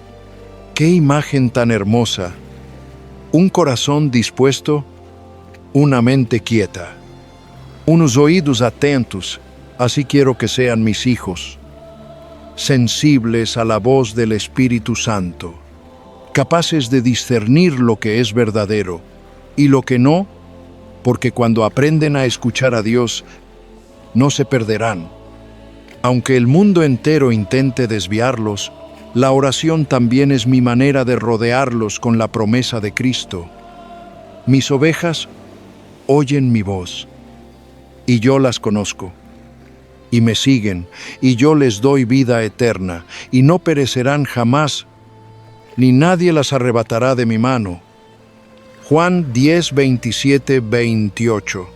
¡Qué imagen tan hermosa! Un corazón dispuesto, una mente quieta, unos oídos atentos, así quiero que sean mis hijos, sensibles a la voz del Espíritu Santo, capaces de discernir lo que es verdadero y lo que no, porque cuando aprenden a escuchar a Dios, no se perderán. Aunque el mundo entero intente desviarlos, la oración también es mi manera de rodearlos con la promesa de Cristo. Mis ovejas oyen mi voz, y yo las conozco, y me siguen, y yo les doy vida eterna, y no perecerán jamás, ni nadie las arrebatará de mi mano. Juan 10:27-28.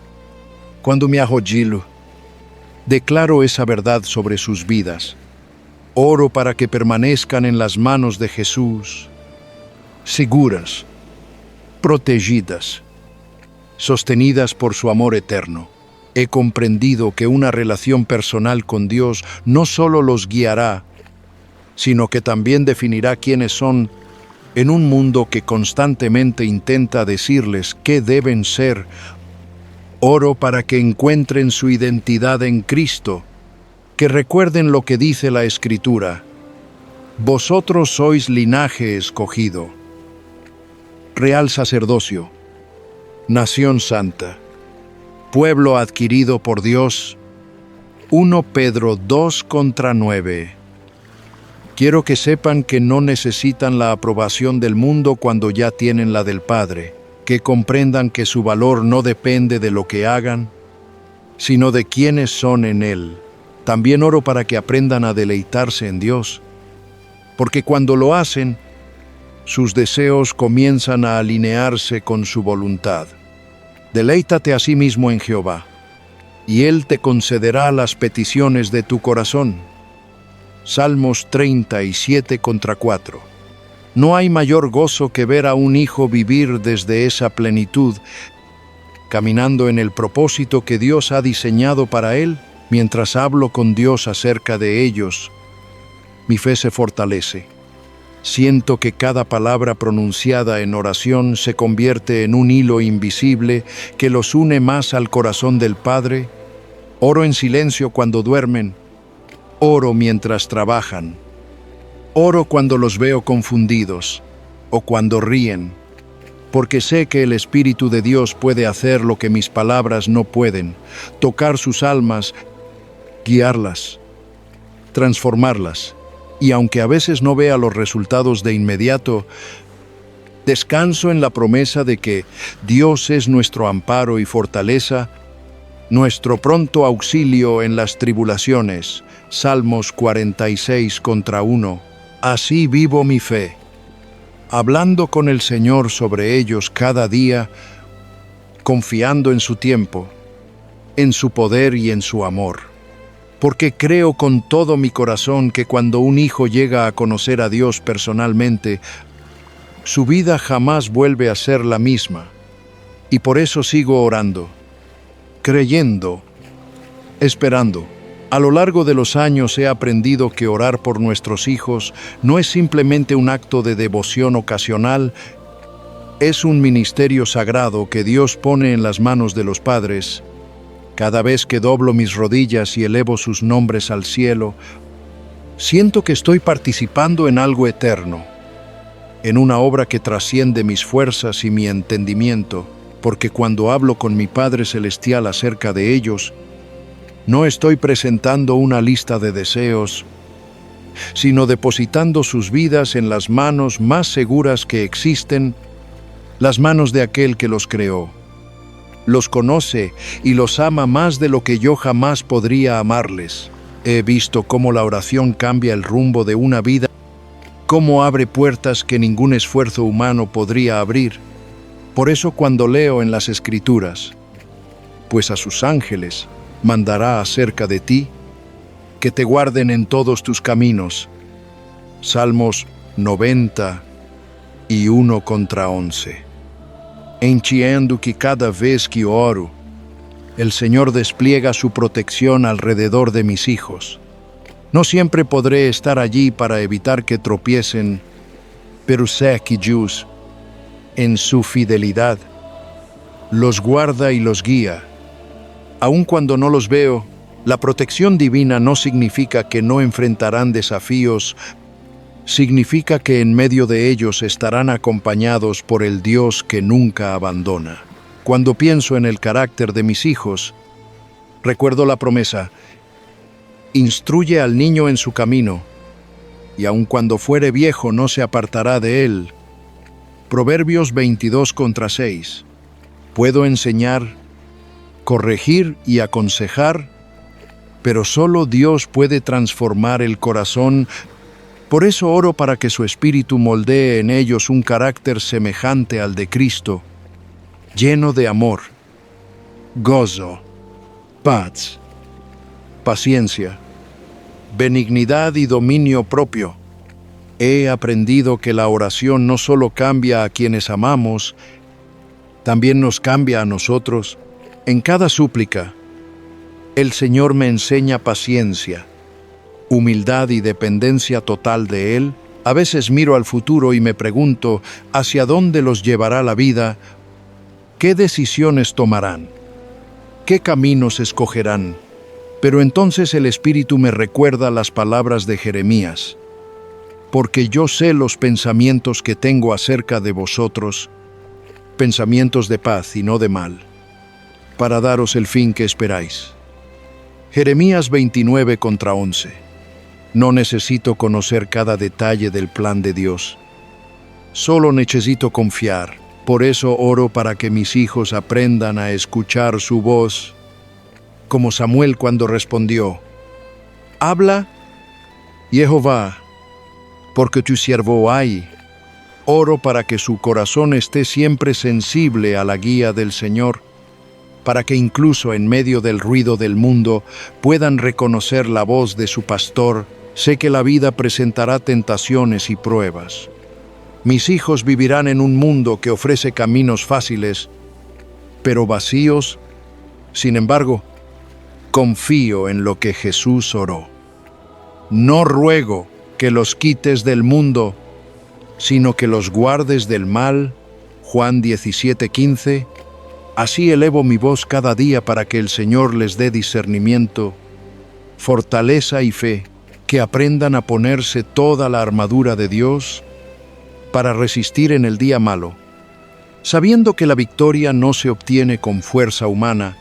Cuando me arrodillo, declaro esa verdad sobre sus vidas. Oro para que permanezcan en las manos de Jesús, seguras, protegidas, sostenidas por su amor eterno. He comprendido que una relación personal con Dios no solo los guiará, sino que también definirá quiénes son en un mundo que constantemente intenta decirles qué deben ser. Oro para que encuentren su identidad en Cristo, que recuerden lo que dice la Escritura: vosotros sois linaje escogido, real sacerdocio, nación santa, pueblo adquirido por Dios. 1 Pedro 2:9. Quiero que sepan que no necesitan la aprobación del mundo cuando ya tienen la del Padre, que comprendan que su valor no depende de lo que hagan, sino de quiénes son en Él. También oro para que aprendan a deleitarse en Dios, porque cuando lo hacen, sus deseos comienzan a alinearse con su voluntad. Deleítate a sí mismo en Jehová, y Él te concederá las peticiones de tu corazón. Salmos 37:4. No hay mayor gozo que ver a un hijo vivir desde esa plenitud, caminando en el propósito que Dios ha diseñado para él. Mientras hablo con Dios acerca de ellos, mi fe se fortalece. Siento que cada palabra pronunciada en oración se convierte en un hilo invisible que los une más al corazón del Padre. Oro en silencio cuando duermen. Oro mientras trabajan. Oro cuando los veo confundidos o cuando ríen, porque sé que el Espíritu de Dios puede hacer lo que mis palabras no pueden: tocar sus almas, guiarlas, transformarlas. Y aunque a veces no vea los resultados de inmediato, descanso en la promesa de que Dios es nuestro amparo y fortaleza, nuestro pronto auxilio en las tribulaciones. Salmos 46:1. Así vivo mi fe, hablando con el Señor sobre ellos cada día, confiando en su tiempo, en su poder y en su amor. Porque creo con todo mi corazón que cuando un hijo llega a conocer a Dios personalmente, su vida jamás vuelve a ser la misma. Y por eso sigo orando, creyendo, esperando. A lo largo de los años he aprendido que orar por nuestros hijos no es simplemente un acto de devoción ocasional, es un ministerio sagrado que Dios pone en las manos de los padres. Cada vez que doblo mis rodillas y elevo sus nombres al cielo, siento que estoy participando en algo eterno, en una obra que trasciende mis fuerzas y mi entendimiento, porque cuando hablo con mi Padre Celestial acerca de ellos, no estoy presentando una lista de deseos, sino depositando sus vidas en las manos más seguras que existen, las manos de aquel que los creó. Los conoce y los ama más de lo que yo jamás podría amarles. He visto cómo la oración cambia el rumbo de una vida, cómo abre puertas que ningún esfuerzo humano podría abrir. Por eso cuando leo en las Escrituras, pues a sus ángeles mandará acerca de ti, que te guarden en todos tus caminos. Salmos 91:11. Entiendo que cada vez que oro, el Señor despliega su protección alrededor de mis hijos. No siempre podré estar allí para evitar que tropiecen, pero sé que Dios, en su fidelidad, los guarda y los guía. Aun cuando no los veo, la protección divina no significa que no enfrentarán desafíos, significa que en medio de ellos estarán acompañados por el Dios que nunca abandona. Cuando pienso en el carácter de mis hijos, recuerdo la promesa: instruye al niño en su camino, y aun cuando fuere viejo no se apartará de él. Proverbios 22:6. Puedo enseñar, corregir y aconsejar, pero solo Dios puede transformar el corazón. Por eso oro para que su Espíritu moldee en ellos un carácter semejante al de Cristo, lleno de amor, gozo paz, paciencia, benignidad y dominio propio. He aprendido que la oración no solo cambia a quienes amamos, también nos cambia a nosotros. En cada súplica, el Señor me enseña paciencia, humildad y dependencia total de Él. A veces miro al futuro y me pregunto hacia dónde los llevará la vida, qué decisiones tomarán, qué caminos escogerán. Pero entonces el Espíritu me recuerda las palabras de Jeremías: porque yo sé los pensamientos que tengo acerca de vosotros, pensamientos de paz y no de mal, para daros el fin que esperáis. Jeremías 29:11. No necesito conocer cada detalle del plan de Dios. Solo necesito confiar. Por eso oro para que mis hijos aprendan a escuchar su voz, como Samuel cuando respondió: habla, Jehová, porque tu siervo hay. Oro para que su corazón esté siempre sensible a la guía del Señor, para que incluso en medio del ruido del mundo puedan reconocer la voz de su pastor. Sé que la vida presentará tentaciones y pruebas. Mis hijos vivirán en un mundo que ofrece caminos fáciles, pero vacíos. Sin embargo, confío en lo que Jesús oró. No ruego que los quites del mundo, sino que los guardes del mal. Juan 17:15. Así elevo mi voz cada día para que el Señor les dé discernimiento, fortaleza y fe, que aprendan a ponerse toda la armadura de Dios para resistir en el día malo, sabiendo que la victoria no se obtiene con fuerza humana,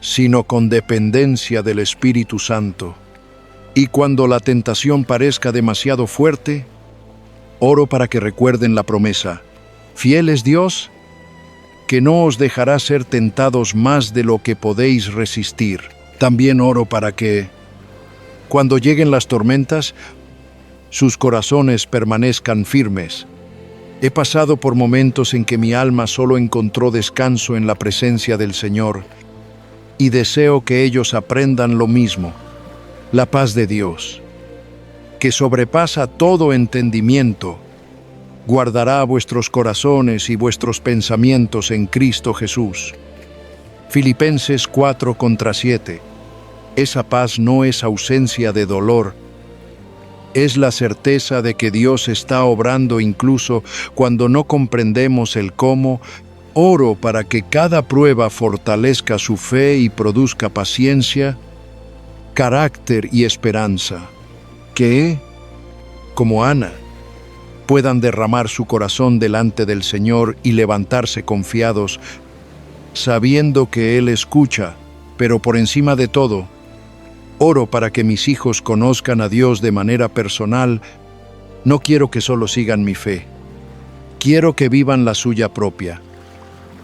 sino con dependencia del Espíritu Santo. Y cuando la tentación parezca demasiado fuerte, oro para que recuerden la promesa: fiel es Dios, que no os dejará ser tentados más de lo que podéis resistir. También oro para que, cuando lleguen las tormentas, sus corazones permanezcan firmes. He pasado por momentos en que mi alma solo encontró descanso en la presencia del Señor, y deseo que ellos aprendan lo mismo. La paz de Dios, que sobrepasa todo entendimiento, guardará vuestros corazones y vuestros pensamientos en Cristo Jesús. Filipenses 4:7. Esa paz no es ausencia de dolor, es la certeza de que Dios está obrando incluso cuando no comprendemos el cómo. Oro para que cada prueba fortalezca su fe y produzca paciencia, carácter y esperanza, que, como Ana, puedan derramar su corazón delante del Señor y levantarse confiados, sabiendo que Él escucha. Pero por encima de todo, oro para que mis hijos conozcan a Dios de manera personal. No quiero que solo sigan mi fe, quiero que vivan la suya propia,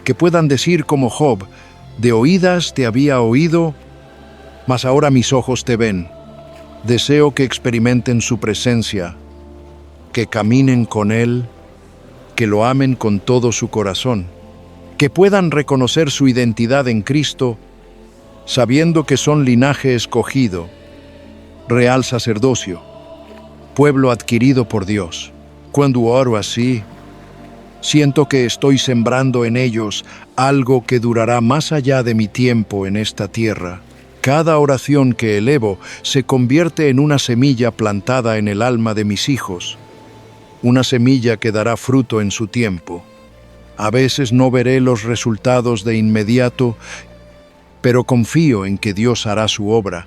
que puedan decir como Job: de oídas te había oído, mas ahora mis ojos te ven. Deseo que experimenten su presencia, que caminen con Él, que lo amen con todo su corazón, que puedan reconocer su identidad en Cristo, sabiendo que son linaje escogido, real sacerdocio, pueblo adquirido por Dios. Cuando oro así, siento que estoy sembrando en ellos algo que durará más allá de mi tiempo en esta tierra. Cada oración que elevo se convierte en una semilla plantada en el alma de mis hijos, una semilla que dará fruto en su tiempo. A veces no veré los resultados de inmediato, pero confío en que Dios hará su obra.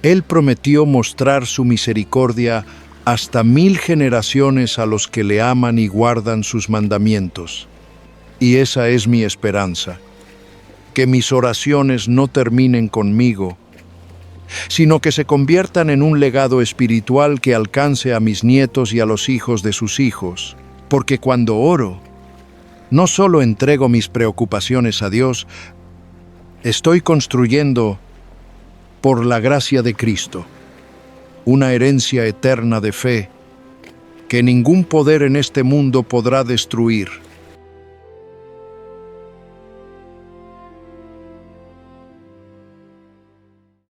Él prometió mostrar su misericordia hasta 1000 generaciones a los que le aman y guardan sus mandamientos. Y esa es mi esperanza, que mis oraciones no terminen conmigo, sino que se conviertan en un legado espiritual que alcance a mis nietos y a los hijos de sus hijos. Porque cuando oro, no solo entrego mis preocupaciones a Dios, estoy construyendo, por la gracia de Cristo, una herencia eterna de fe que ningún poder en este mundo podrá destruir.